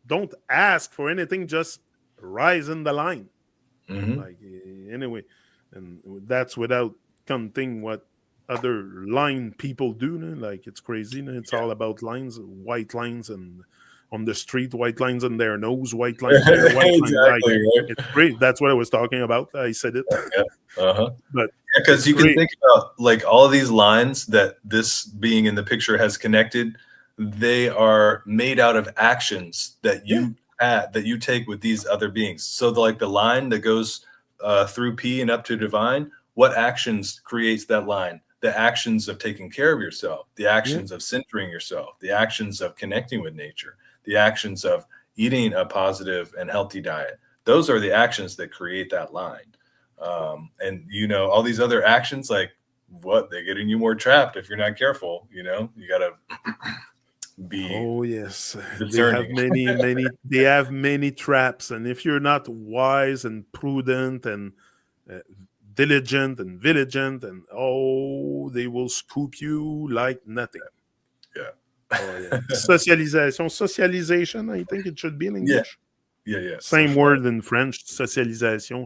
don't ask for anything. Just rise in the line. Like, anyway, and that's without counting what other line people do. Like, it's crazy. It's all about lines, white lines, and on the street, white lines on their nose, white lines there, white exactly, lines. Like, right? it's great. That's what I was talking about. I said it. But because you can think about, like, all of these lines that this being in the picture has connected. They are made out of actions that you that you take with these other beings. So the line that goes through P and up to divine, what actions creates that line? The actions of taking care of yourself, the actions of centering yourself, the actions of connecting with nature, the actions of eating a positive and healthy diet. Those are the actions that create that line. And all these other actions, like, they're getting you more trapped if you're not careful. You gotta be discerning. They have many traps, and if you're not wise and prudent and diligent and vigilant, and they will scoop you like nothing. Socialization, I think it should be in English. Same word in French. Socialization.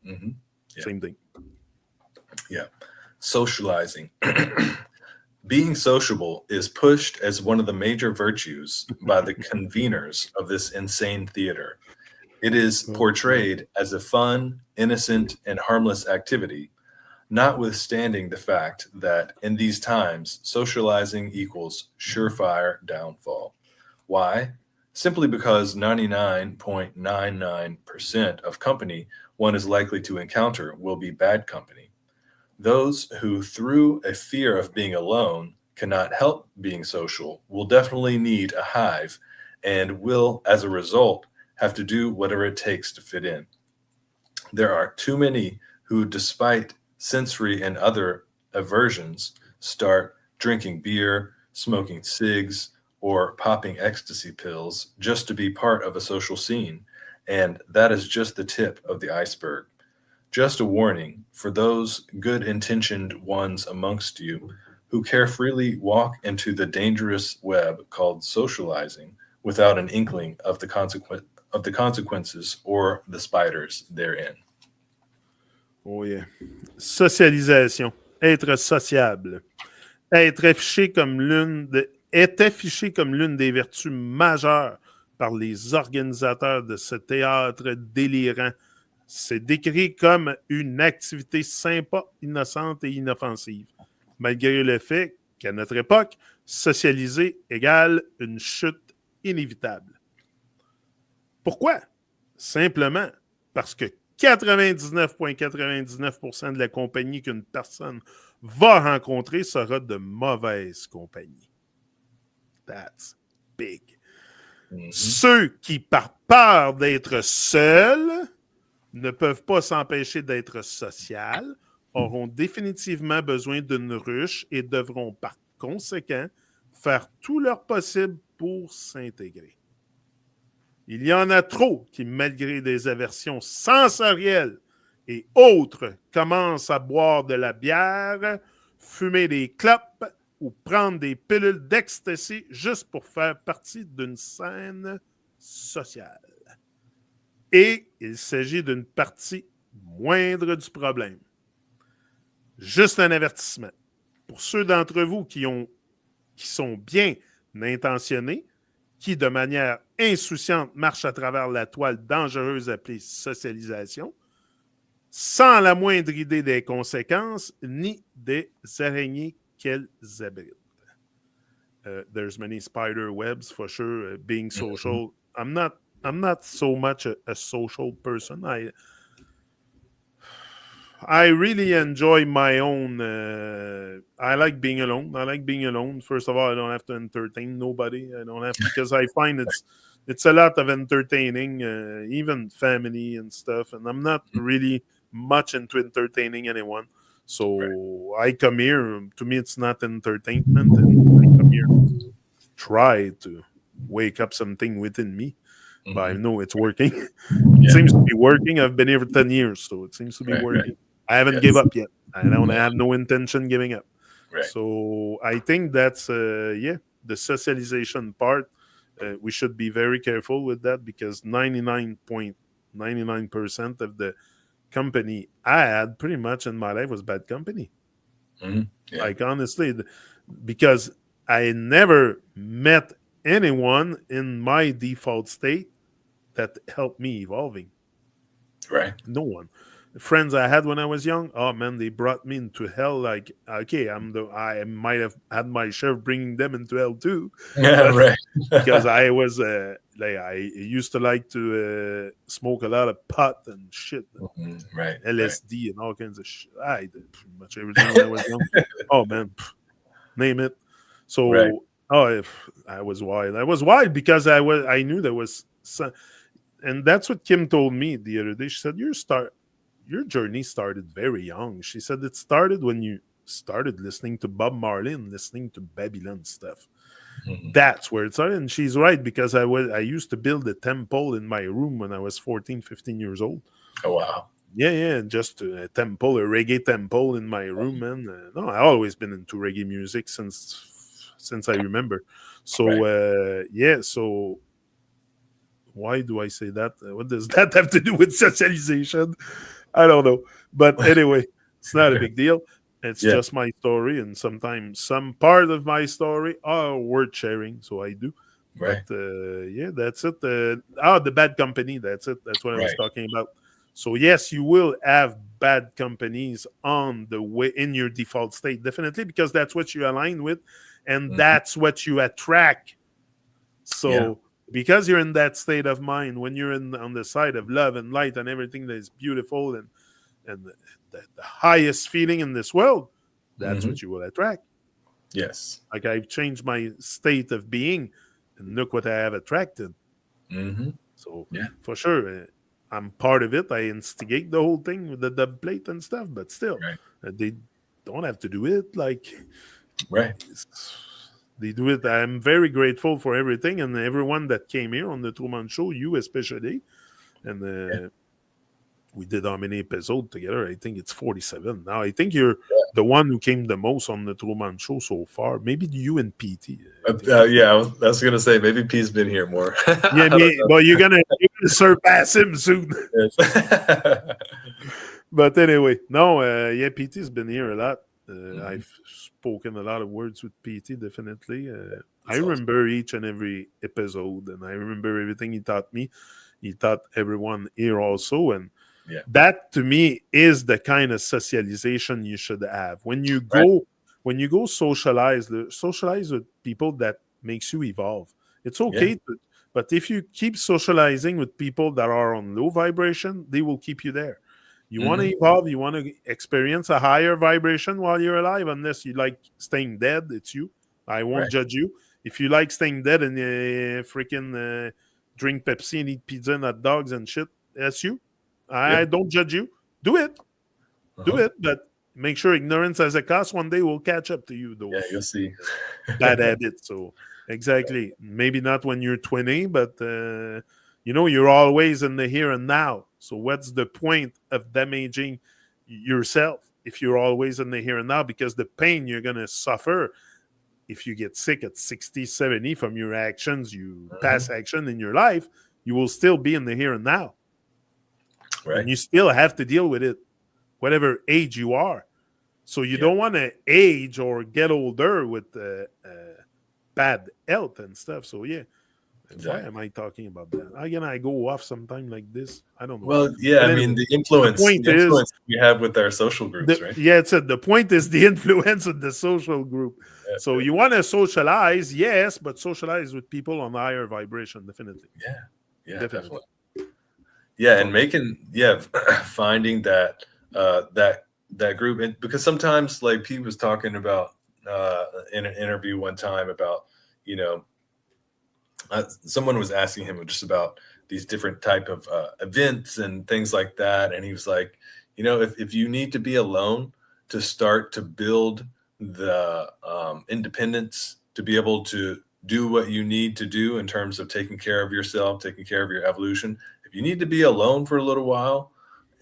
Mm-hmm. Same thing. Socializing. Being sociable is pushed as one of the major virtues by the conveners of this insane theater. It is portrayed as a fun, innocent, and harmless activity, notwithstanding the fact that in these times, socializing equals surefire downfall. Why? Simply because 99.99% of company one is likely to encounter will be bad company. Those who, through a fear of being alone, cannot help being social will definitely need a hive and will, as a result, have to do whatever it takes to fit in. There are too many who, despite sensory and other aversions, start drinking beer, smoking cigs, or popping ecstasy pills just to be part of a social scene. And that is just the tip of the iceberg. Just a warning for those good intentioned ones amongst you who carefreely walk into the dangerous web called socializing without an inkling of the consequences or the spiders therein. Oh yeah. Socialisation. Être sociable. Est affiché comme l'une des vertus majeures par les organisateurs de ce théâtre délirant. C'est décrit comme une activité sympa, innocente et inoffensive, malgré le fait qu'à notre époque, socialiser égale une chute inévitable. Pourquoi? Simplement parce que 99,99% de la compagnie qu'une personne va rencontrer sera de mauvaise compagnie. That's big. Ceux qui, par peur d'être seuls, ne peuvent pas s'empêcher d'être social, auront définitivement besoin d'une ruche et devront par conséquent faire tout leur possible pour s'intégrer. Il y en a trop qui, malgré des aversions sensorielles et autres, commencent à boire de la bière, fumer des clopes ou prendre des pilules d'ecstasy juste pour faire partie d'une scène sociale. Et il s'agit d'une partie moindre du problème. Juste un avertissement. Pour ceux d'entre vous qui sont bien intentionnés, qui, de manière insouciante, marchent à travers la toile dangereuse appelée socialisation, sans la moindre idée des conséquences, ni des araignées qu'elles abritent. There's many spider webs, for sure, being social. I'm not so much a social person. I really enjoy my own. I like being alone. First of all, I don't have to entertain nobody. I don't have because I find it's a lot of entertaining, even family and stuff. And I'm not really much into entertaining anyone. So I come here. To me, it's not entertainment, and I come here to try to wake up something within me. But I know it's working. It seems to be working. I've been here for 10 years, so it seems to be working. I haven't given up yet. I have no intention giving up. So I think that's, the socialization part. We should be very careful with that because 99.99% of the company I had pretty much in my life was bad company. Like, honestly, because I never met anyone in my default state that helped me evolving. Right. No one. The friends I had when I was young, oh man, they brought me into hell. Like, okay, I might have had my share of bringing them into hell too. Yeah, right. Because I was I used to like to smoke a lot of pot and shit, right, LSD and all kinds of shit. I did pretty much everything when I was young. Oh man, name it. So I was wild. I was wild because I knew there was some, and that's what Kim told me the other day. She said, your journey started very young. She said it started when you started listening to Bob Marley and listening to Babylon stuff. That's where it started. And she's right, because I used to build a temple in my room when I was 14, 15 years old. Oh, wow. Yeah, just a reggae temple in my room, man. No, I've always been into reggae music since I remember. So, so why do I say that? What does that have to do with socialization? I don't know. But anyway, it's not a big deal. It's just my story, and sometimes some part of my story are worth sharing, so I do. Right. But that's it. The bad company. That's it. That's what I was Right. talking about. So yes, you will have bad companies on the way in your default state, definitely, because that's what you align with, and that's what you attract. So because you're in that state of mind, when you're on the side of love and light and everything that is beautiful and the highest feeling in this world, that's what you will attract. Yes. Like I've changed my state of being, and look what I have attracted. So for sure, I'm part of it. I instigate the whole thing with the dub plate and stuff, but still, they don't have to do it. Like, they do it. I'm very grateful for everything and everyone that came here on the Truman Show, you especially. And we did how many episodes together? I think it's 47. Now, I think you're the one who came the most on the Truman Show so far. Maybe you and PT. I was going to say, maybe P's been here more. Yeah, but you're gonna surpass him soon. But anyway, no, PT's been here a lot. I've spoken a lot of words with PT, definitely. I remember each and every episode, and I remember everything he taught me. He taught everyone here also, and that to me is the kind of socialization you should have. When you go socialize with people that makes you evolve. It's okay, but if you keep socializing with people that are on low vibration, they will keep you there. You want to evolve, you want to experience a higher vibration while you're alive, unless you like staying dead, it's you. I won't judge you. If you like staying dead and freaking drink Pepsi and eat pizza and hot dogs and shit, that's you. I don't judge you. Do it. Do it, but make sure ignorance has a cost. One day will catch up to you, though. You'll see. Bad habits. So, exactly. Maybe not when you're 20, but, you're always in the here and now. So, what's the point of damaging yourself if you're always in the here and now? Because the pain you're going to suffer if you get sick at 60, 70 from your actions, past action in your life, you will still be in the here and now. And you still have to deal with it, whatever age you are. So you don't want to age or get older with bad health and stuff. So, why am I talking about that? Again, I go off sometime like this. I don't know. Well, anyway, the influence we have with our social groups, right? Yeah, it's the point is the influence of the social group. So you want to socialize, yes, but socialize with people on higher vibration, definitely. Yeah, definitely. Yeah, and finding that that group, and because sometimes, like Pete was talking about in an interview one time about, someone was asking him just about these different type of events and things like that, and he was like, if you need to be alone to start to build the independence to be able to do what you need to do in terms of taking care of yourself, taking care of your evolution. If you need to be alone for a little while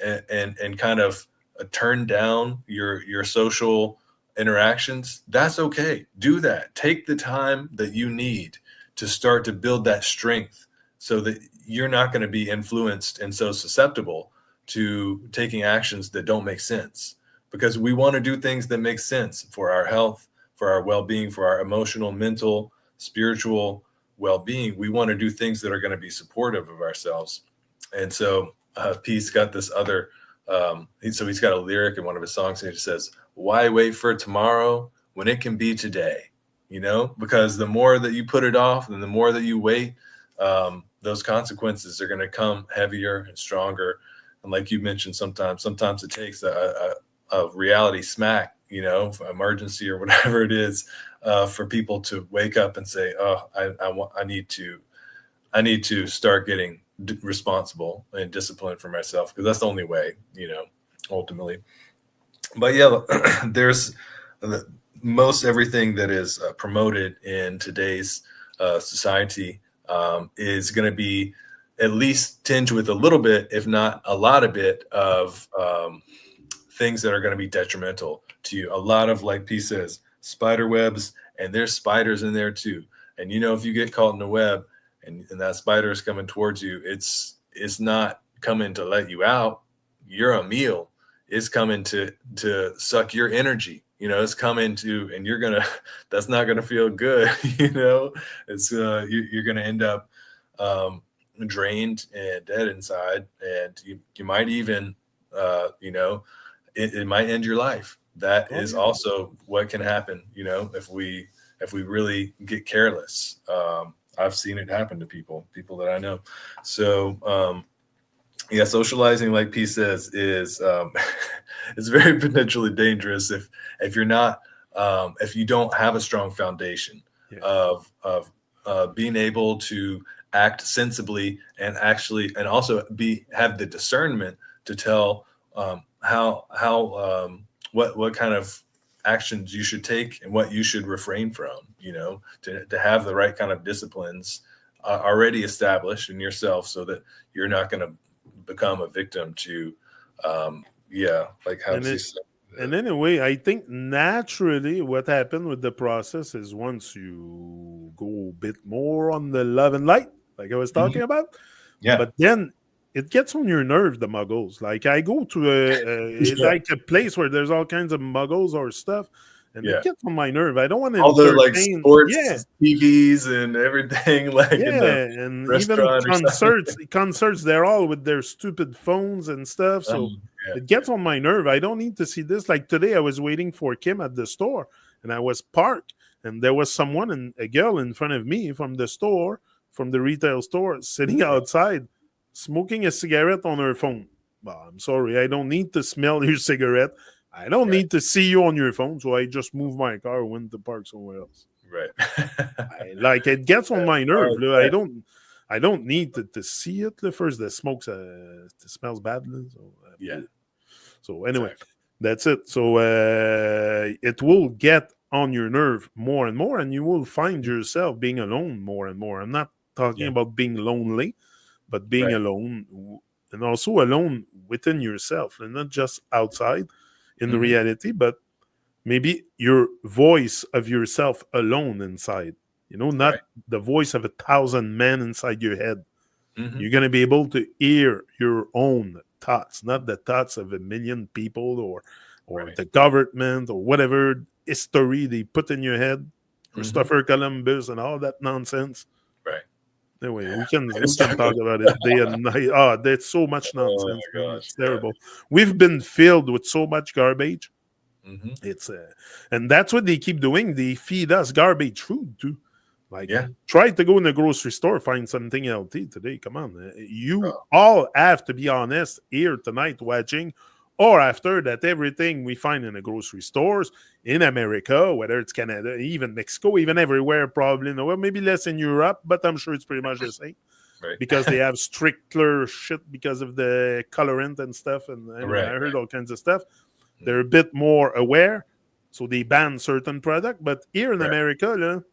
and kind of turn down your social interactions, that's okay. Do that. Take the time that you need to start to build that strength so that you're not going to be influenced and so susceptible to taking actions that don't make sense. Because we want to do things that make sense for our health, for our well-being, for our emotional, mental, spiritual well-being. We want to do things that are going to be supportive of ourselves. And so Pete's got this other, he's got a lyric in one of his songs, and he says, "Why wait for tomorrow when it can be today?" Because the more that you put it off and the more that you wait, those consequences are going to come heavier and stronger. And like you mentioned, sometimes it takes a reality smack, emergency or whatever it is, for people to wake up and say, "Oh, I need to start getting responsible and disciplined for myself," because that's the only way, ultimately. But there's most everything that is promoted in today's society is going to be at least tinged with a little bit, if not a lot of bit, of things that are going to be detrimental to you. A lot of, like P says, spider webs, and there's spiders in there too. And if you get caught in the web and that spider is coming towards you, it's not coming to let you out. You're a meal. is coming to suck your energy. It's coming to, and that's not gonna feel good. It's you're gonna end up drained and dead inside, and you might even it might end your life. That is also what can happen, if we really get careless. I've seen it happen to people that I know. So socializing, like P says, is it's very potentially dangerous if you're not if you don't have a strong foundation of being able to act sensibly and also have the discernment to tell what kind of actions you should take and what you should refrain from, to have the right kind of disciplines already established in yourself, so that you're not going to become a victim to like how he said. And anyway, I think naturally what happened with the process is once you go a bit more on the love and light, like I was talking about, but then it gets on your nerve, the muggles. Like I go to like a place where there's all kinds of muggles or stuff, and it gets on my nerve. I don't want to all the entertain sports TVs and everything, in the and restaurant, even concerts, they're all with their stupid phones and stuff. So it gets on my nerve. I don't need to see this. Like today, I was waiting for Kim at the store, and I was parked, and there was a girl in front of me from the retail store, sitting outside, smoking a cigarette on her phone. Well, I'm sorry, I don't need to smell your cigarette. I don't need to see you on your phone, so I just move my car and went to park somewhere else. Right. It gets on my nerve. I don't need to see it. First, the smoke smells bad. So anyway, that's it. So it will get on your nerve more and more, and you will find yourself being alone more and more. I'm not talking about being lonely, but being alone, and also alone within yourself, and not just outside in reality, but maybe your voice of yourself alone inside, not the voice of 1,000 men inside your head. You're going to be able to hear your own thoughts, not the thoughts of 1,000,000 people or the government or whatever history they put in your head, Christopher Columbus and all that nonsense. Anyway, we can talk about it day and night. There's so much nonsense. It's terrible. We've been filled with so much garbage. It's and that's what they keep doing. They feed us garbage food too. Try to go in the grocery store, find something healthy today. Come on, you all have to be honest here tonight, watching or after that. Everything we find in the grocery stores in America, whether it's Canada, even Mexico, even everywhere, probably maybe less in Europe, but I'm sure it's pretty much the same. Because they have stricter shit because of the colorant and stuff. And I heard all kinds of stuff. They're a bit more aware, so they ban certain product. But here in America,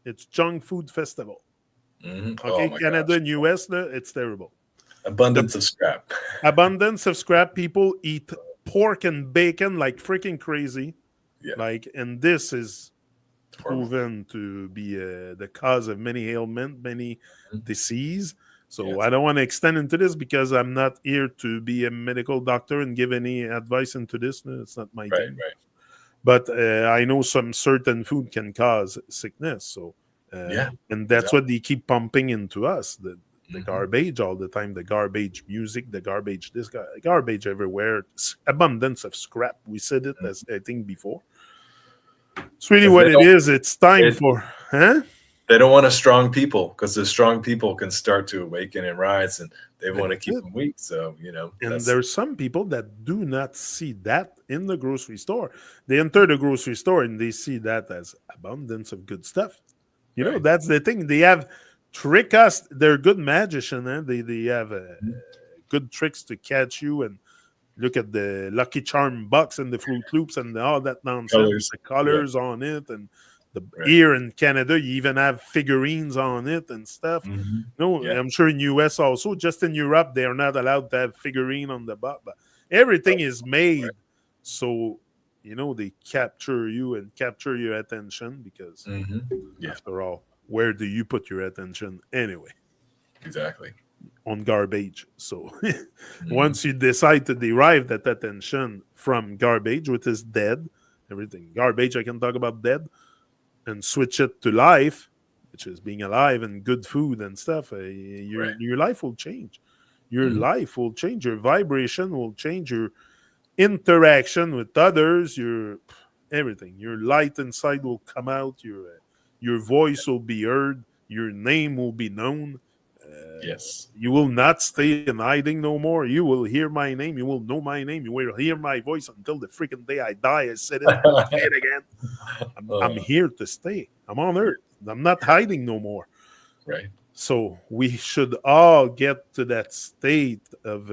it's junk food festival. Okay, Canada and US, it's terrible. Abundance of scrap. Abundance of scrap. People eat pork and bacon like freaking crazy. And this is proven to be the cause of many ailments, many disease. So I don't want to extend into this because I'm not here to be a medical doctor and give any advice into this. It's not my thing. But I know some certain food can cause sickness. So and that's what they keep pumping into us. The garbage all the time, the garbage music, the garbage garbage everywhere. Abundance of scrap. We said it as I think before. It's really what it is. It's time for They don't want a strong people, because the strong people can start to awaken and rise, and they want to keep them weak. So, and there's some people that do not see that in the grocery store. They enter the grocery store and they see that as abundance of good stuff. That's the thing. They have trick us. They're good magicians. They have good tricks to catch you and look at the Lucky Charm box and the Fruit Loops and all that nonsense. The colors on it, and here in Canada, you even have figurines on it and stuff. I'm sure in US also. Just in Europe, they are not allowed to have figurine on the box. But everything is made so they capture you and capture your attention, because after all, where do you put your attention anyway? Exactly. on garbage. So Mhm. once you decide to derive that attention from garbage, which is dead, everything garbage, I can talk about dead, and switch it to life, which is being alive and good food and stuff, Right. your life will change. Your Mhm. life will change. Your vibration will change. Your interaction with others, your everything. Your light inside will come out. Your voice will be heard. Your name will be known. Yes. You will not stay in hiding no more. You will hear my name. You will know my name. You will hear my voice until the freaking day I die. I said it. I say it again. I'm Uh, here to stay. I'm on Earth. I'm not hiding no more. right. So we should all get to that state of,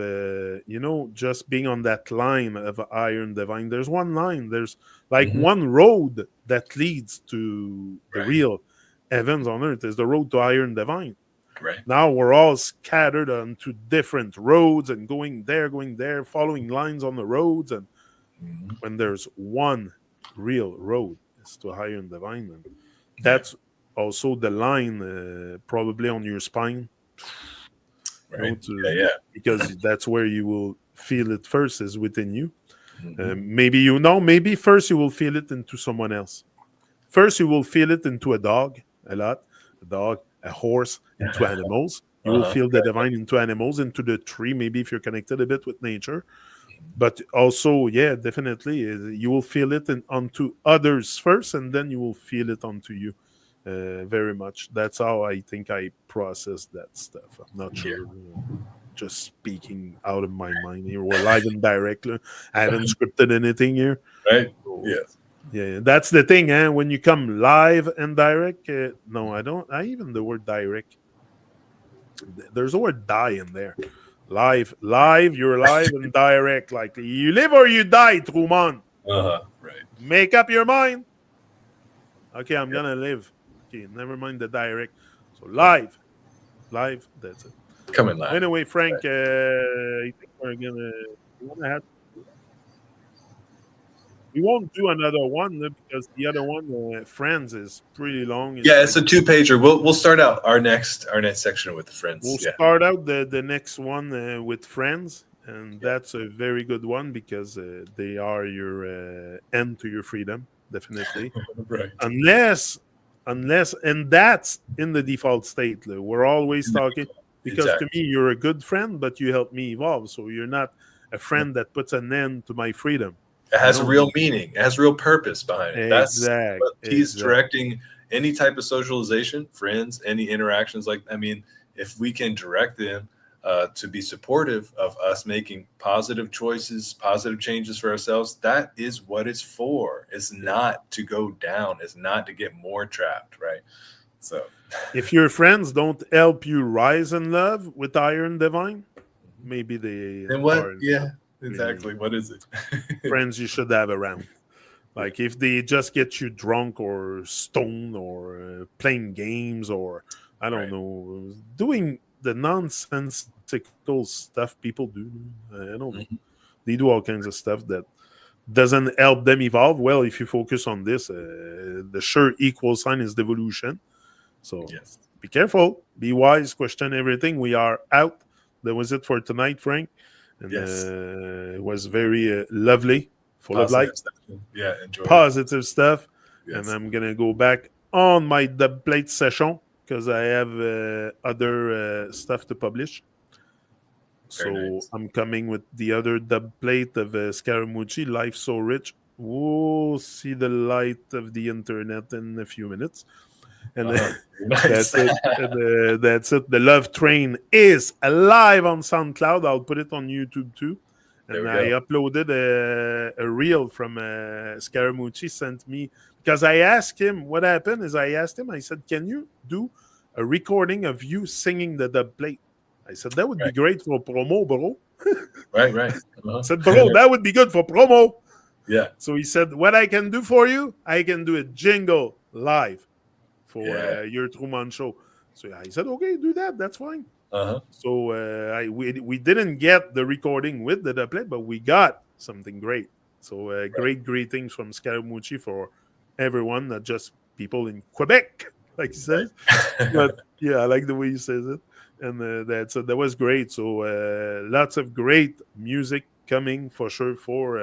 just being on that line of iron divine. There's one line. There's like Mhm. one road that leads to the Right. real heavens on earth is the road to iron divine. Right. Now we're all scattered onto different roads and going there, following lines on the roads. And Mhm. when there's one real road, it's to iron divine. And Yeah. that's also the line probably on your spine, Right. Yeah. to Yeah. because that's where you will feel it first is within you. Mhm. Maybe maybe first you will feel it into someone else. First you will feel it into a dog a lot, a dog, a horse, into animals. You will Uh-huh. feel the divine into animals, into the tree, maybe if you're connected a bit with nature. But also, yeah, definitely, you will feel it onto others first, and then you will feel it onto you. Very much. That's how I think I process that stuff. I'm not Yeah. sure. Just speaking out of my mind here. We're live and direct. I haven't scripted anything here. Right. So, Yes. yeah, that's the thing. When you come live and direct, no, I don't. I even the word direct. There's a word die in there. Live, you're live and direct. Like you live or you die, Truman. Uh-huh. Right. Make up your mind. Okay, I'm Yeah. gonna live. Okay, never mind the direct. So live. That's it. Come in line. Anyway, Right. Frank, I think we wanna have we won't do another one because the other one, Friends, is pretty long. It's Yeah, like it's a two-pager. We'll start out our next section with the we'll friends. Yeah. start out the next one with Friends, and Yeah. that's a very good one because they are your end to your freedom, definitely. Right. Unless, and that's in the default state. We're always talking because to Exactly. me you're a good friend, but you help me evolve. So you're not a friend that puts an end to my freedom. It You has a know, real meaning. It has real purpose behind it. That's what he's exact. directing any type of socialization, friends, any interactions like I mean, if we can direct them to be supportive of us making positive choices, positive changes for ourselves, that is what it's for. It's not to go down. It's not to get more trapped, right? So, If your friends don't help you rise in love with Iron Divine, maybe they then what? are Yeah, not really exactly. What is it? friends you should have around. Like if they just get you drunk or stoned or playing games or I don't Right. know, doing the nonsensical stuff people do. I don't know. Mhm. They do all kinds of stuff that doesn't help them evolve. Well, if you focus on this, the sure equal sign is devolution. So Yes. be careful, be wise, question everything. We are out. That was it for tonight, Frank. And Yes. it was very lovely, full of light, Positive section. Yeah, enjoyed it. positive stuff. And Yes. I'm going to go back on my dub plate session because I have other stuff to publish. Very So nice. I'm coming with the other dub plate of Scaramucci, Life So Rich. We'll see the light of the internet in a few minutes. And Very nice. that's it. That's it. The Love Train is alive on SoundCloud. I'll put it on YouTube too. There And we I go. uploaded a reel from Scaramucci sent me because I asked him what happened. Is I asked him. I said, "Can you do a recording of you singing the dub plate?" I said that would be Right. great for promo, bro. Right. Right. I said, "Bro, that would be good for promo." Yeah. So he said, "What I can do for you, I can do a jingle live for Yeah. your Truman show." So I said, "Okay, do that. That's fine." Uh-huh. So we didn't get the recording with the dubplate, but we got something great. So Right. great greetings from Scaramucci for everyone, not just people in Quebec, like he says. Right. But yeah, I like the way he says it. And that was great. So lots of great music coming for sure for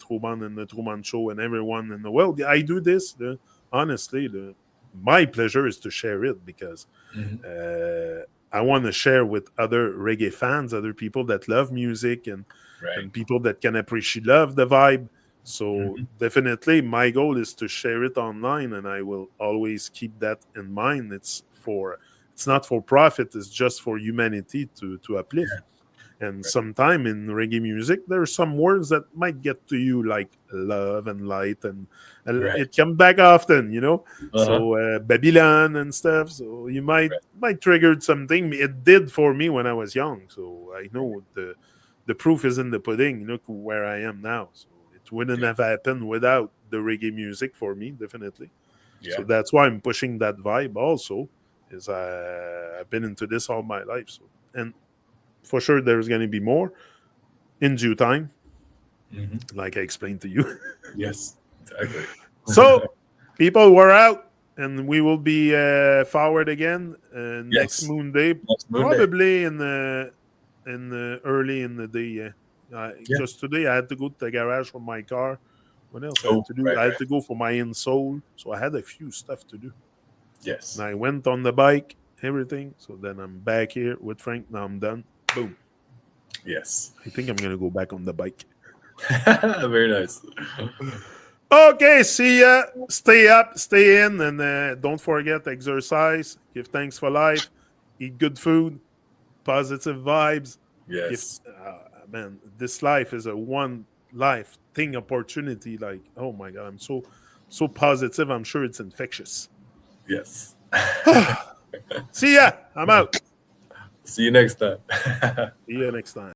Truman and the Truman Show and everyone in the world. I do this honestly. My pleasure is to share it because Mhm. I want to share with other reggae fans, other people that love music, Right. and people that can appreciate love the vibe. So Mhm. definitely, my goal is to share it online, and I will always keep that in mind. It's not for profit; it's just for humanity to uplift. And Right. sometime in reggae music, there are some words that might get to you, like love and light, and Right. it comes back often, Uh-huh. So Babylon and stuff. So you Right. might triggered something. It did for me when I was young. So I know the proof is in the pudding. To where I am now. So it wouldn't Yeah. have happened without the reggae music for me, definitely. So Yeah. that's why I'm pushing that vibe. Also, is I've been into this all my life. So and for sure there's going to be more in due time, Hmm. like I explained to you. Yes. Exactly. So, people, we're out, and we will be forward again next Yes. Moon Day, Next Moon Day. probably in the early in the day. Yeah, Yeah. just today I had to go to the garage for my car. What else I had Oh, to do? right. I had Right. to go for my insole, so I had a few stuff to do. And Yes. I went on the bike, everything. So then I'm back here with Frank. Now I'm done. Boom. Yes. I think I'm gonna go back on the bike. Very nice. Okay, see ya. Stay up, stay in, and don't forget exercise. Give thanks for life. Eat good food. Positive vibes. Give Yes. man, this life is a one life thing opportunity. Like, oh my god, I'm so positive. I'm sure it's infectious. Yes. See ya. I'm out. See you next time. See you next time.